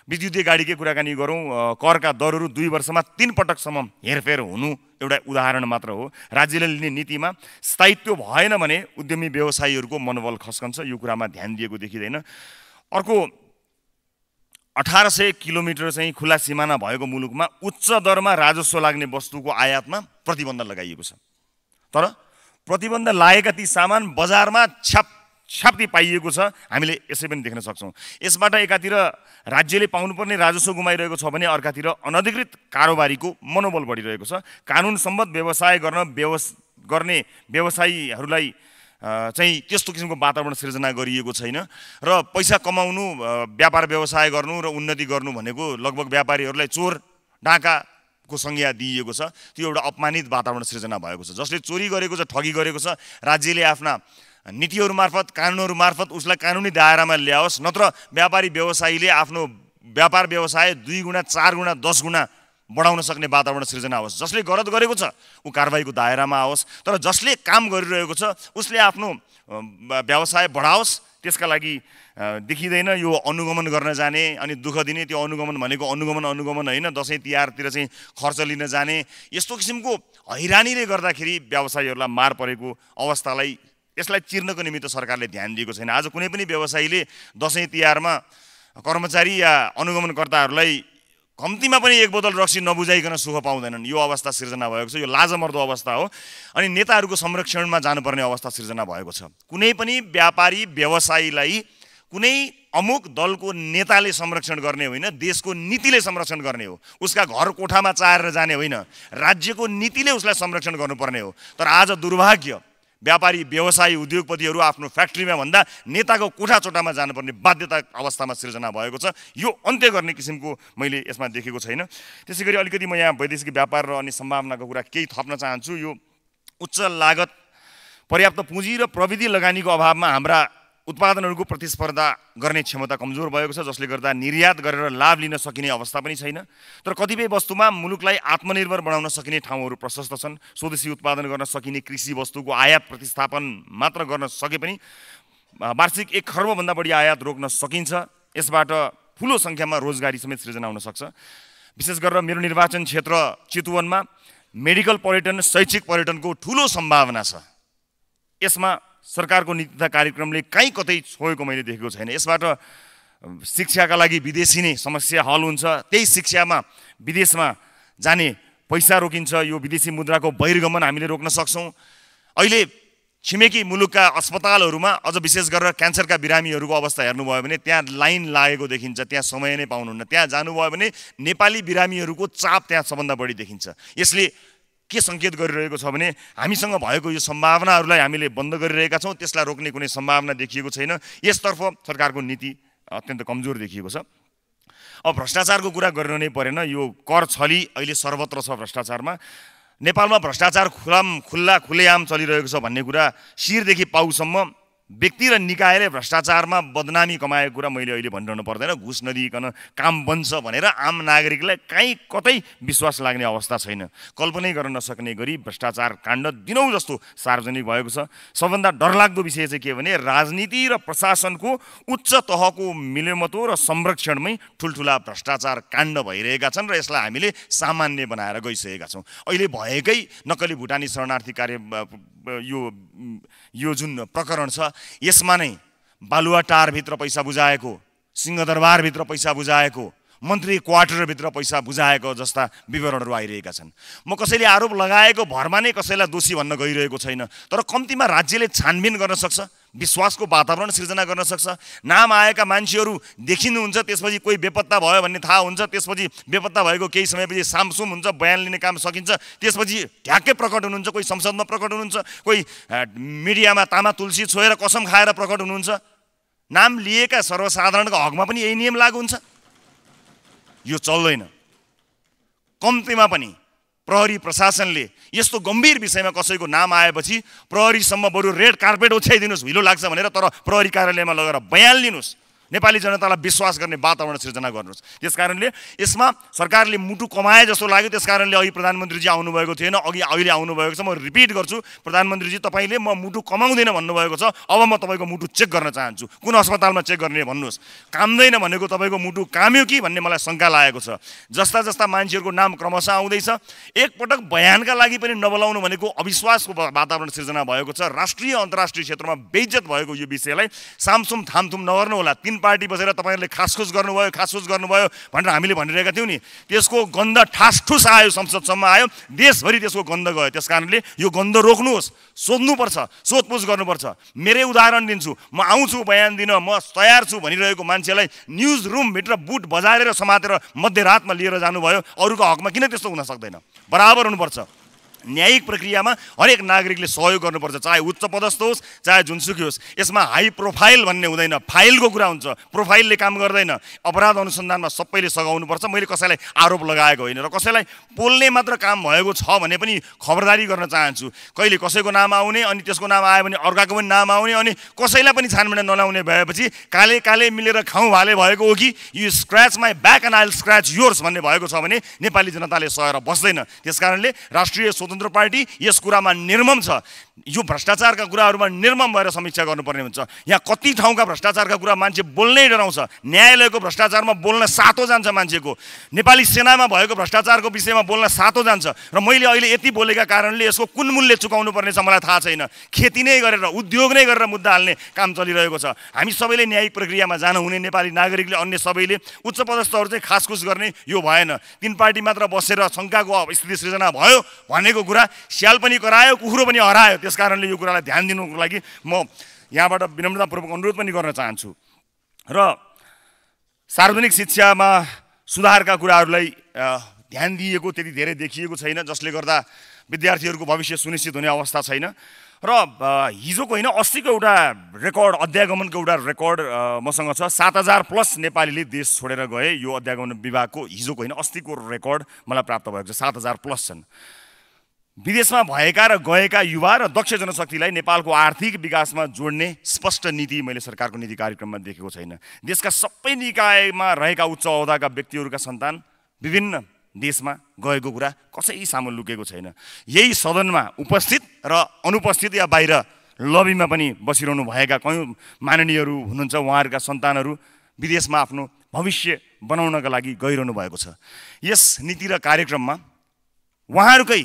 Speaker 2: विद्युतीय गाडीकै कुराकानी गरौँ, करका दरहरू 2 वर्षमा 3 पटकसम्म हेरफेर हुनु एउटा उदाहरण मात्र हो। राज्यले लिने नीतिमा स्थायित्व भएन भने उद्यमी व्यवसायीहरूको मनोबल खस्कन्छ। यो कुरामा ध्यान दिएको देखिँदैन। अर्को 1800 किलोमिटर चाहिँ खुला सिमाना भएको मुलुकमा उच्च दरमा राजस्व लाग्ने वस्तुको आयातमा प्रतिबन्ध लगाइएको छ। तर प्रतिबन्ध लागेका ती सामान बजारमा छाप्ती पाइएको छ। हामीले यसै पनि देख्न सक्छौँ। यसबाट एकातिर राज्यले पाउनुपर्ने राजस्व गुमाइरहेको छ भने अर्कातिर अनधिकृत कारोबारीको मनोबल बढिरहेको छ। कानुन सम्बद्ध व्यवसाय गर्ने व्यवसायीहरूलाई चाहिँ त्यस्तो किसिमको वातावरण सिर्जना गरिएको छैन र पैसा कमाउनु व्यापार व्यवसाय गर्नु र उन्नति गर्नु भनेको लगभग व्यापारीहरूलाई चोर डाकाको संज्ञा दिइएको छ। त्यो एउटा अपमानित वातावरण सिर्जना भएको छ। जसले चोरी गरेको छ, ठगी गरेको छ, राज्यले आफ्ना नीतिहरू मार्फत, कानुनहरू मार्फत उसलाई कानुनी दायरामा ल्याओस्, नत्र व्यापारी व्यवसायीले आफ्नो व्यापार व्यवसाय 2 गुणा 4 गुणा 10 गुणा बढाउन सक्ने वातावरण सिर्जना होस्। जसले गलत गरेको छ ऊ कारबाहीको दायरामा आओस्, तर जसले काम गरिरहेको छ उसले आफ्नो व्यवसाय बढाओस्। त्यसका लागि देखिँदैन यो अनुगमन गर्न जाने अनि दुःख दिने। त्यो अनुगमन भनेको अनुगमन होइन, दसैँ तिहारतिर चाहिँ खर्च लिन जाने, यस्तो किसिमको हैरानीले गर्दाखेरि व्यवसायीहरूलाई मार परेको अवस्थालाई यसलाई चिर्नको निमित्त सरकारले ध्यान दिएको छैन। आज कुनै पनि व्यवसायीले दसैँ तिहारमा कर्मचारी या अनुगमनकर्ताहरूलाई कम्तीमा पनि 1 बोतल रक्सी नबुझाइकन सुख पाउँदैनन्। यो अवस्था सिर्जना भएको छ। यो लाजमर्दो अवस्था हो। अनि नेताहरूको संरक्षणमा जानुपर्ने अवस्था सिर्जना भएको छ। कुनै पनि व्यापारी व्यवसायीलाई कुनै अमुक दलको नेताले संरक्षण गर्ने होइन, देशको नीतिले संरक्षण गर्ने हो। उसका घर कोठामा चाहेर जाने होइन, राज्यको नीतिले उसलाई संरक्षण गर्नुपर्ने हो। तर आज दुर्भाग्य व्यापारी व्यवसायी उद्योगपतिहरू आफ्नो फ्याक्ट्रीमा भन्दा नेताको कोठाचोटामा जानुपर्ने बाध्यता अवस्थामा सिर्जना भएको छ। यो अन्त्य गर्ने किसिमको मैले यसमा देखेको छैन। त्यसैगरी अलिकति म यहाँ वैदेशिक व्यापार र अनि सम्भावनाको कुरा केही थप्न चाहन्छु। यो उच्च लागत, पर्याप्त पुँजी र प्रविधि लगानीको अभावमा हाम्रा उत्पादनहरूको प्रतिस्पर्धा गर्ने क्षमता कमजोर भएको छ, जसले गर्दा निर्यात गरेर लाभ लिन सकिने अवस्था पनि छैन। तर कतिपय वस्तुमा मुलुकलाई आत्मनिर्भर बनाउन सकिने ठाउँहरू प्रशस्त छन्। स्वदेशी उत्पादन गर्न सकिने कृषि वस्तुको आयात प्रतिस्थापन मात्र गर्न सके पनि वार्षिक 1 खर्बभन्दा बढी आयात रोक्न सकिन्छ। यसबाट ठुलो सङ्ख्यामा रोजगारी समेत सृजना हुन सक्छ। विशेष गरेर मेरो निर्वाचन क्षेत्र चितवनमा मेडिकल पर्यटन, शैक्षिक पर्यटनको ठुलो सम्भावना छ। यसमा सरकारको नीति तथा कार्यक्रमले कहीँ कतै छोएको मैले देखेको छैन। यसबाट शिक्षाका लागि विदेशी नै समस्या हल हुन्छ। त्यही शिक्षामा विदेशमा जाने पैसा रोकिन्छ। यो विदेशी मुद्राको बहिर्गमन हामीले रोक्न सक्छौँ। अहिले छिमेकी मुलुकका अस्पतालहरूमा अझ विशेष गरेर क्यान्सरका बिरामीहरूको अवस्था हेर्नुभयो भने त्यहाँ लाइन लागेको देखिन्छ, त्यहाँ समय नै पाउनुहुन्न। त्यहाँ जानुभयो भने नेपाली बिरामीहरूको चाप त्यहाँ सबभन्दा बढी देखिन्छ। यसले के सङ्केत गरिरहेको छ भने हामीसँग भएको यो सम्भावनाहरूलाई हामीले बन्द गरिरहेका छौँ। त्यसलाई रोक्ने कुनै सम्भावना देखिएको छैन। यसतर्फ सरकारको नीति अत्यन्त कमजोर देखिएको छ। अब भ्रष्टाचारको कुरा गर्न नै परेन। यो कर छली अहिले सर्वत्र छ। भ्रष्टाचारमा नेपालमा भ्रष्टाचार खुलेआम चलिरहेको छ भन्ने कुरा शिरदेखि पाउसम्म व्यक्ति र निकायले भ्रष्टाचारमा बदनामी कमाएको कुरा मैले अहिले भनिरहनु पर्दैन। घुस नदिइकन काम बन्छ भनेर आम नागरिकलाई कहीँ कतै विश्वास लाग्ने अवस्था छैन। कल्पनै गर्न नसक्ने गरी भ्रष्टाचार काण्ड दिनौँ जस्तो सार्वजनिक भएको छ। सबभन्दा डरलाग्दो विषय चाहिँ के भने राजनीति र प्रशासनको उच्च तहको मिलेमतो र संरक्षणमै ठुल्ठुला भ्रष्टाचार काण्ड भइरहेका छन् र यसलाई हामीले सामान्य बनाएर गइसकेका छौँ। अहिले भएकै नक्कली भुटानी शरणार्थी कार्य यो जुन प्रकरण छ यसमा नै बालुवाटारभित्र पैसा बुझाएको, सिंहदरबारभित्र पैसा बुझाएको, मन्त्री क्वार्टरभित्र पैसा बुझाएको जस्ता विवरणहरू आइरहेका छन्। म कसैले आरोप लगाएको भरमा नै कसैलाई दोषी भन्न गइरहेको छैन। तर कम्तीमा राज्यले छानबिन गर्न सक्छ, विश्वासको वातावरण सिर्जना गर्न सक्छ। नाम आएका मान्छेहरू देखिनुहुन्छ, त्यसपछि कोही बेपत्ता भयो भन्ने थाहा हुन्छ, त्यसपछि बेपत्ता भएको केही समयपछि सामसुम हुन्छ, बयान लिने काम सकिन्छ, त्यसपछि ढ्याक्कै प्रकट हुनुहुन्छ, कोही संसदमा प्रकट हुनुहुन्छ, कोही मिडियामा तामा तुलसी छोएर कसम खाएर प्रकट हुनुहुन्छ। नाम लिएका सर्वसाधारणको हकमा पनि यही नियम लागू हुन्छ? यो चल्दैन। कम्तीमा पनि प्रहरी प्रशासनले यस्तो गम्भीर विषयमा कसैको नाम आएपछि प्रहरीसम्म बरु रेड कार्पेट ओछ्याइदिनुहोस्, हिलो लाग्छ भनेर, तर प्रहरी कार्यालयमा लगेर बयान लिनुहोस्। नेपाली जनतालाई विश्वास गर्ने वातावरण सिर्जना गर्नुहोस्। त्यसकारणले यसमा सरकारले मुटु कमाए जस्तो लाग्यो। त्यसकारणले अघि प्रधानमन्त्रीजी आउनुभएको थिएन, अहिले आउनुभएको छ। म रिपिट गर्छु, प्रधानमन्त्रीजी तपाईँले म मुटु कमाउँदैन भन्नुभएको छ। अब म तपाईँको मुटु चेक गर्न चाहन्छु। कुन अस्पतालमा चेक गर्ने भन्नुहोस्। काम्दैन भनेको तपाईँको मुटु काम्यो कि भन्ने मलाई शङ्का लागेको छ। जस्ता जस्ता मान्छेहरूको नाम क्रमशः आउँदैछ। एकपटक बयानका लागि पनि नबोलाउनु भनेको अविश्वासको वातावरण सिर्जना भएको छ। राष्ट्रिय अन्तर्राष्ट्रिय क्षेत्रमा बेइज्जत भएको यो विषयलाई सामसुम थामथुम नगर्नु होला। 3 पार्टी बसेर तपाईँहरूले खासखुस गर्नुभयो भनेर हामीले भनिरहेका थियौँ नि, त्यसको गन्ध ठासठुस आयो, संसदसम्म आयो, देशभरि त्यसको गन्ध गयो। त्यसकारणले यो गन्ध रोक्नुहोस्, सोध्नुपर्छ, सोधपुछ गर्नुपर्छ। मेरै उदाहरण दिन्छु, म आउँछु बयान दिन, म तयार छु भनिरहेको मान्छेलाई न्युज रुमभित्र बुट बजारेर समातेर मध्यरातमा लिएर जानुभयो। अरूको हकमा किन त्यस्तो हुन सक्दैन? बराबर हुनुपर्छ। न्यायिक प्रक्रियामा हरेक नागरिकले सहयोग गर्नुपर्छ, चाहे उच्च पदस्थ होस् चाहे जुनसुकै होस्। यसमा हाई प्रोफाइल भन्ने हुँदैन, फाइलको कुरा हुन्छ। प्रोफाइलले काम गर्दैन। अपराध अनुसन्धानमा सबैले सघाउनुपर्छ। मैले कसैलाई आरोप लगाएको होइन र कसैलाई पोल्ने मात्र काम भएको छ भने पनि खबरदारी गर्न चाहन्छु। कहिले कसैको नाम आउने अनि त्यसको नाम आयो भने अर्काको पनि नाम आउने अनि कसैलाई पनि छानबिन नलाउने भएपछि काले काले मिलेर खाउँ भाले भएको हो कि you scratch my back and I will scratch yours भन्ने भएको छ भने नेपाली जनताले सहेर बस्दैन। त्यसकारणले राष्ट्रिय स्वतन्त्र पार्टी यस कुरामा निर्मम छ। यो भ्रष्टाचारका कुराहरूमा निर्मम भएर समीक्षा गर्नुपर्ने हुन्छ। यहाँ कति ठाउँका भ्रष्टाचारका कुरा मान्छे बोल्नै डराउँछ। न्यायालयको भ्रष्टाचारमा बोल्न सातो जान्छ मान्छेको। नेपाली सेनामा भएको भ्रष्टाचारको विषयमा बोल्न सातो जान्छ। र मैले अहिले यति बोलेका कारणले यसको कुन मूल्य चुकाउनु पर्ने छ मलाई थाहा छैन। खेती नै गरेर उद्योग नै गरेर मुद्दा हाल्ने काम चलिरहेको छ। हामी सबैले न्यायिक प्रक्रियामा जानु हुने, नेपाली नागरिकले अन्य सबैले उच्च पदस्थहरू चाहिँ खासखुस गर्ने यो भएन। तीन पार्टी मात्र बसेर शङ्काको स्थिति सृजना भयो भनेको कुरा स्याल पनि करायो कुखुरो पनि हरायो। त्यस कारणले यो कुरालाई ध्यान दिनुको लागि म यहाँबाट विनम्रतापूर्वक अनुरोध पनि गर्न चाहन्छु। र सार्वजनिक शिक्षामा सुधारका कुराहरूलाई ध्यान दिएको त्यति धेरै देखिएको छैन, जसले गर्दा विद्यार्थीहरूको भविष्य सुनिश्चित हुने अवस्था छैन। र हिजोको होइन अस्तिको एउटा रेकर्ड, अध्यागमनको एउटा रेकर्ड मसँग छ। 7,000+ नेपालीले देश छोडेर गए। यो अध्यागमन विभागको हिजोको होइन अस्तिको रेकर्ड मलाई प्राप्त भएको छ। 7,000+ छन्। विदेशमा भएका र गएका युवा र दक्ष जनशक्तिलाई नेपालको आर्थिक विकासमा जोड्ने स्पष्ट नीति मैले सरकारको नीति कार्यक्रममा देखेको छैन। देशका सबै निकायमा रहेका उच्च अहोदाका व्यक्तिहरूका सन्तान विभिन्न देशमा गएको कुरा कसै सामु लुकेको छैन। यही सदनमा उपस्थित र अनुपस्थित या बाहिर लबीमा पनि बसिरहनु भएका कयौँ माननीयहरू हुनुहुन्छ। उहाँहरूका सन्तानहरू विदेशमा आफ्नो भविष्य बनाउनका लागि गइरहनु भएको छ। यस नीति र कार्यक्रममा उहाँहरूकै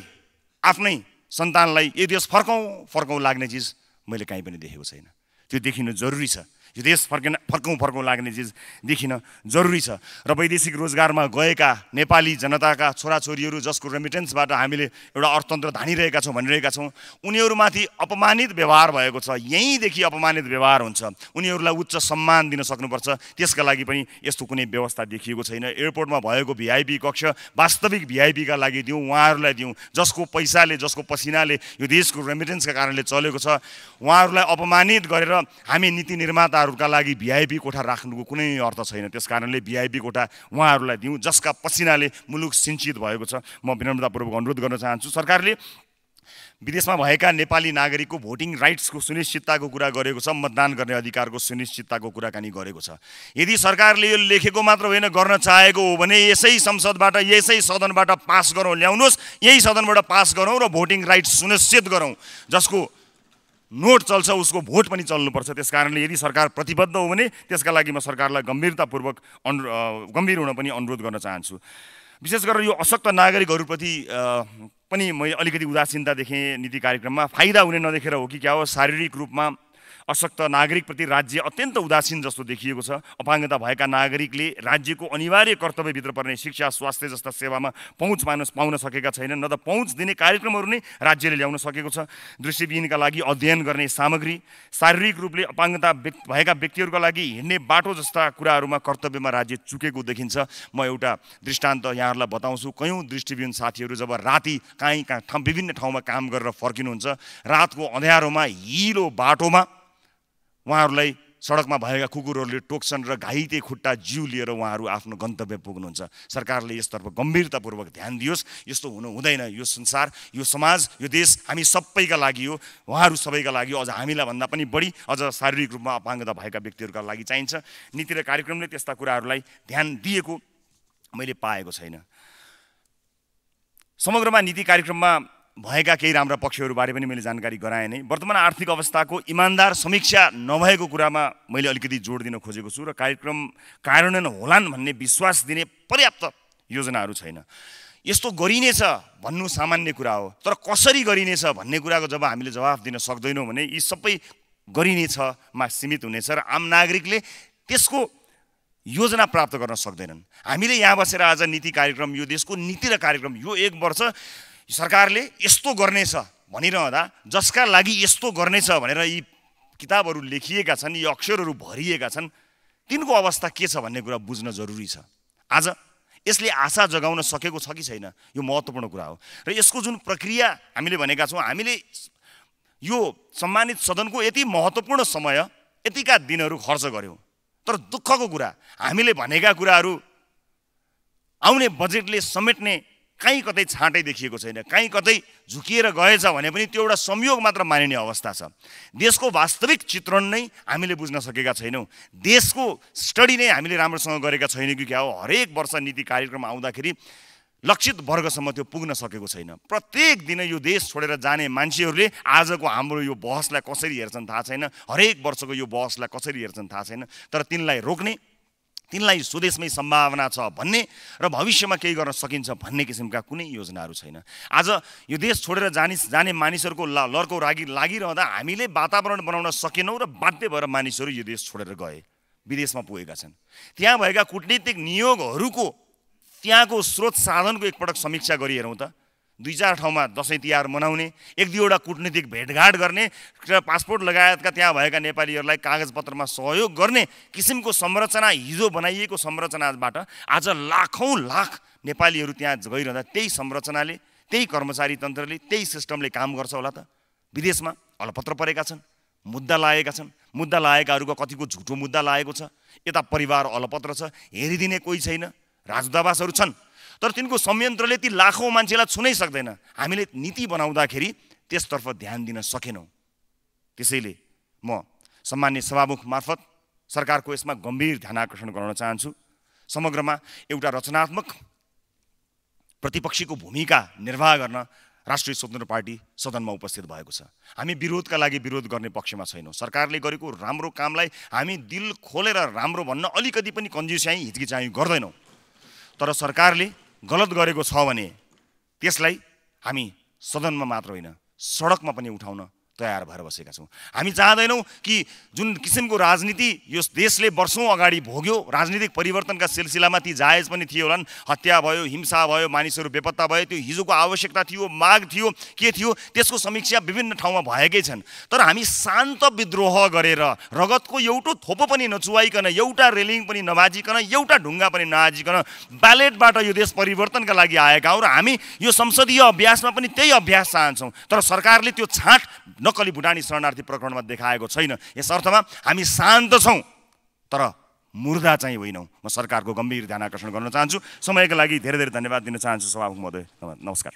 Speaker 2: आफ्नै सन्तानलाई यो देश फर्कौँ लाग्ने चिज मैले कहीँ पनि देखेको छैन। त्यो देखिनु जरुरी छ। यो देश फर्कौँ लाग्ने चिज देखिन जरुरी छ। र वैदेशिक रोजगारमा गएका नेपाली जनताका छोराछोरीहरू जसको रेमिटेन्सबाट हामीले एउटा अर्थतन्त्र धानिरहेका छौँ भनिरहेका छौँ, उनीहरूमाथि अपमानित व्यवहार भएको छ। यहीँदेखि अपमानित व्यवहार हुन्छ। उनीहरूलाई उच्च सम्मान दिन सक्नुपर्छ। त्यसका लागि पनि यस्तो कुनै व्यवस्था देखिएको छैन। एयरपोर्टमा भएको VIP कक्ष वास्तविक VIPका लागि दिउँ, उहाँहरूलाई दिउँ जसको पैसाले जसको पसिनाले यो देशको रेमिटेन्सका कारणले चलेको छ। उहाँहरूलाई अपमानित गरेर हामी नीति निर्माता का लागि VIP कोठा राख्नुको कुनै अर्थ छैन। त्यसकारणले VIP कोठा उहाँहरूलाई दिउँ जसका पसिनाले मुलुक सिञ्चित भएको छ। म विनम्रतापूर्वक अनुरोध गर्न चाहन्छु। सरकारले विदेशमा भएका नेपाली नागरिकको भोटिङ राइट्सको सुनिश्चितताको कुरा गरेको छ, मतदान गर्ने अधिकारको सुनिश्चितताको कुराकानी गरेको छ। यदि सरकारले यो लेखेको मात्र होइन गर्न चाहेको हो भने यसै संसदबाट यसै सदनबाट पास गरौँ, ल्याउनुहोस्, यही सदनबाट पास गरौँ र भोटिङ राइट्स सुनिश्चित गरौँ। जसको नोट चल्छ उसको भोट पनि चल्नुपर्छ। त्यसकारणले यदि सरकार प्रतिबद्ध हो भने त्यसका लागि म सरकारलाई गम्भीरतापूर्वक गम्भीर हुन पनि अनुरोध गर्न चाहन्छु। विशेष गरेर यो अशक्त नागरिकहरूप्रति पनि मैले अलिकति उदासीनता देखेँ नीति कार्यक्रममा। फाइदा हुने नदेखेर हो कि क्या हो, शारीरिक रूपमा अशक्त नागरिकप्रति राज्य अत्यन्त उदासीन जस्तो देखिएको छ। अपाङ्गता भएका नागरिकले राज्यको अनिवार्य कर्तव्यभित्र पर्ने शिक्षा स्वास्थ्य जस्ता सेवामा पहुँच पाउन सकेका छैनन्। न त पहुँच दिने कार्यक्रमहरू नै राज्यले ल्याउन सकेको छ। दृष्टिविहीनका लागि अध्ययन गर्ने सामग्री, शारीरिक रूपले अपाङ्गता भएका व्यक्तिहरूका लागि हिँड्ने बाटो जस्ता कुराहरूमा कर्तव्यमा राज्य चुकेको देखिन्छ। म एउटा दृष्टान्त यहाँहरूलाई बताउँछु। कयौँ दृष्टिविहीन साथीहरू जब राति विभिन्न ठाउँमा काम गरेर फर्किनुहुन्छ, रातको अँध्यारोमा हिलो बाटोमा उहाँहरूलाई सडकमा भएका कुकुरहरूले टोक्छन् र घाइते खुट्टा जिउ लिएर उहाँहरू आफ्नो गन्तव्य पुग्नुहुन्छ। सरकारले यसतर्फ गम्भीरतापूर्वक ध्यान दियोस्। यस्तो हुनु हुँदैन। यो संसार, यो समाज, यो देश हामी सबैका लागि हो। उहाँहरू सबैका लागि, अझ हामीलाई भन्दा पनि बढी अझ शारीरिक रूपमा अपाङ्गता भएका व्यक्तिहरूका लागि चाहिन्छ। नीति र कार्यक्रमले त्यस्ता कुराहरूलाई ध्यान दिएको मैले पाएको छैन। समग्रमा नीति कार्यक्रममा भएका केही राम्रा पक्षहरूबारे पनि मैले जानकारी गराएँ नै। वर्तमान आर्थिक अवस्थाको इमान्दार समीक्षा नभएको कुरामा मैले अलिकति जोड दिन खोजेको छु र कार्यक्रम कार्यान्वयन होलान् भन्ने विश्वास दिने पर्याप्त योजनाहरू छैन। यस्तो गरिनेछ भन्नु सामान्य कुरा हो, तर कसरी गरिनेछ भन्ने कुराको जब हामीले जवाफ दिन सक्दैनौँ भने यी सबै गरिनेछमा सीमित हुनेछ र आम नागरिकले त्यसको योजना प्राप्त गर्न सक्दैनन्। हामीले यहाँ बसेर आज नीति कार्यक्रम, यो देशको नीति र कार्यक्रम यो 1 वर्ष सरकारले यस्तो गर्नेछ भनिरहँदा जसका लागि यस्तो गर्नेछ भनेर यी किताबहरू लेखिएका छन्, यी अक्षरहरू भरिएका छन्, तिनको अवस्था के छ भन्ने कुरा बुझ्न जरुरी छ। आज यसले आशा जगाउन सकेको छ कि छैन, यो महत्त्वपूर्ण कुरा हो। र यसको जुन प्रक्रिया हामीले भनेका छौँ, हामीले यो सम्मानित सदनको यति महत्त्वपूर्ण समय, यतिका दिनहरू खर्च गऱ्यौँ, तर दुःखको कुरा हामीले भनेका कुराहरू आउने बजेटले समेट्ने कहीँ कतै छाँटै देखिएको छैन, कहीँ कतै झुकिएर गएछ भने पनि त्यो एउटा संयोग मात्र मानिने अवस्था छ। देशको वास्तविक चित्रण नै हामीले बुझ्न सकेका छैनौँ, देशको स्टडी नै हामीले राम्रोसँग गरेका छैनौँ कि क्या हो। हरेक वर्ष नीति कार्यक्रम आउँदाखेरि लक्षित वर्गसम्म त्यो पुग्न सकेको छैन। प्रत्येक दिन यो देश छोडेर जाने मान्छेहरूले आजको हाम्रो यो बहसलाई कसरी हेर्छन् थाहा छैन, हरेक वर्षको यो बहसलाई कसरी हेर्छन् थाहा छैन। तर तिनलाई रोक्ने, तिनलाई स्वदेशमै सम्भावना छ भन्ने र भविष्यमा केही गर्न सकिन्छ भन्ने किसिमका कुनै योजनाहरू छैन। आज यो देश छोडेर जाने मानिसहरूको लर्को लागिरहँदा हामीले वातावरण बनाउन सकेनौँ र बाध्य भएर मानिसहरू यो देश छोडेर गए, विदेशमा पुगेका छन्। त्यहाँ भएका कूटनीतिक नियोगहरूको त्यहाँको स्रोत साधनको एकपटक समीक्षा गरिहेरौँ त। 2-4 ठाउँमा दसैँ तिहार मनाउने, 1-2वटा कूटनीतिक भेटघाट गर्ने र पासपोर्ट लगायतका त्यहाँ भएका नेपालीहरूलाई कागजपत्रमा सहयोग गर्ने किसिमको संरचना, हिजो बनाइएको संरचनाबाट आज लाखौँ लाख नेपालीहरू त्यहाँ गइरहँदा त्यही संरचनाले, त्यही कर्मचारी तन्त्रले, त्यही सिस्टमले काम गर्छ होला त। विदेशमा अलपत्र परेका छन्, मुद्दा लागेका छन्, मुद्दा लागेकाहरूको कतिको झुटो मुद्दा लागेको छ, यता परिवार अलपत्र छ, हेरिदिने कोही छैन, राजदूतावासहरू छन्, तर तिनको संयन्त्रले ती लाखौँ मान्छेलाई छुनै सक्दैन। हामीले नीति बनाउँदाखेरि त्यसतर्फ ध्यान दिन सकेनौँ। त्यसैले म सम्मान्य सभामुख मार्फत सरकारको यसमा गम्भीर ध्यान आकर्षण गराउन चाहन्छु। समग्रमा एउटा रचनात्मक प्रतिपक्षीको भूमिका निर्वाह गर्न राष्ट्रिय स्वतन्त्र पार्टी सदनमा उपस्थित भएको छ। हामी विरोधका लागि विरोध गर्ने पक्षमा छैनौँ। सरकारले गरेको राम्रो कामलाई हामी दिल खोलेर राम्रो भन्न अलिकति पनि कन्जुस्याइ, हिचकिचाइ गर्दैनौँ। तर सरकारले गलत गरेको छ भने त्यसलाई हामी सदनमा मात्र होइन, सडकमा पनि उठाउन तयार भएर बसेका छौँ। हामी चाहदैनौँ कि जुन किसिमको राजनीति यो देशले वर्षौँ अगाडि भोग्यो, राजनीतिक परिवर्तनका सिलसिलामा ती जायज पनि थिए होलान्, हत्या भयो, हिंसा भयो, मानिसहरू बेपत्ता भयो, त्यो हिजोको आवश्यकता थियो, माग थियो, के थियो, त्यसको समीक्षा विभिन्न ठाउँमा भएकै छन्। तर हामी शान्त विद्रोह गरेर रगतको एउटो थोपो पनि नचुवाइकन, एउटा रेलिङ पनि नभाजिकन, एउटा ढुङ्गा पनि नहाजिकन ब्यालेटबाट यो देश परिवर्तनका लागि आएका हौँ र हामी यो संसदीय अभ्यासमा पनि त्यही अभ्यास चाहन्छौँ। तर सरकारले त्यो छाँट नक्कली भुटानी शरणार्थी प्रकरणमा देखाएको छैन। यस अर्थमा हामी शान्त छौँ, तर मुर्दा चाहिँ होइनौँ। म सरकारको गम्भीर ध्यान आकर्षण गर्न चाहन्छु। समयका लागि धेरै धेरै धन्यवाद दिन चाहन्छु सभामुख महोदय। नमस्कार।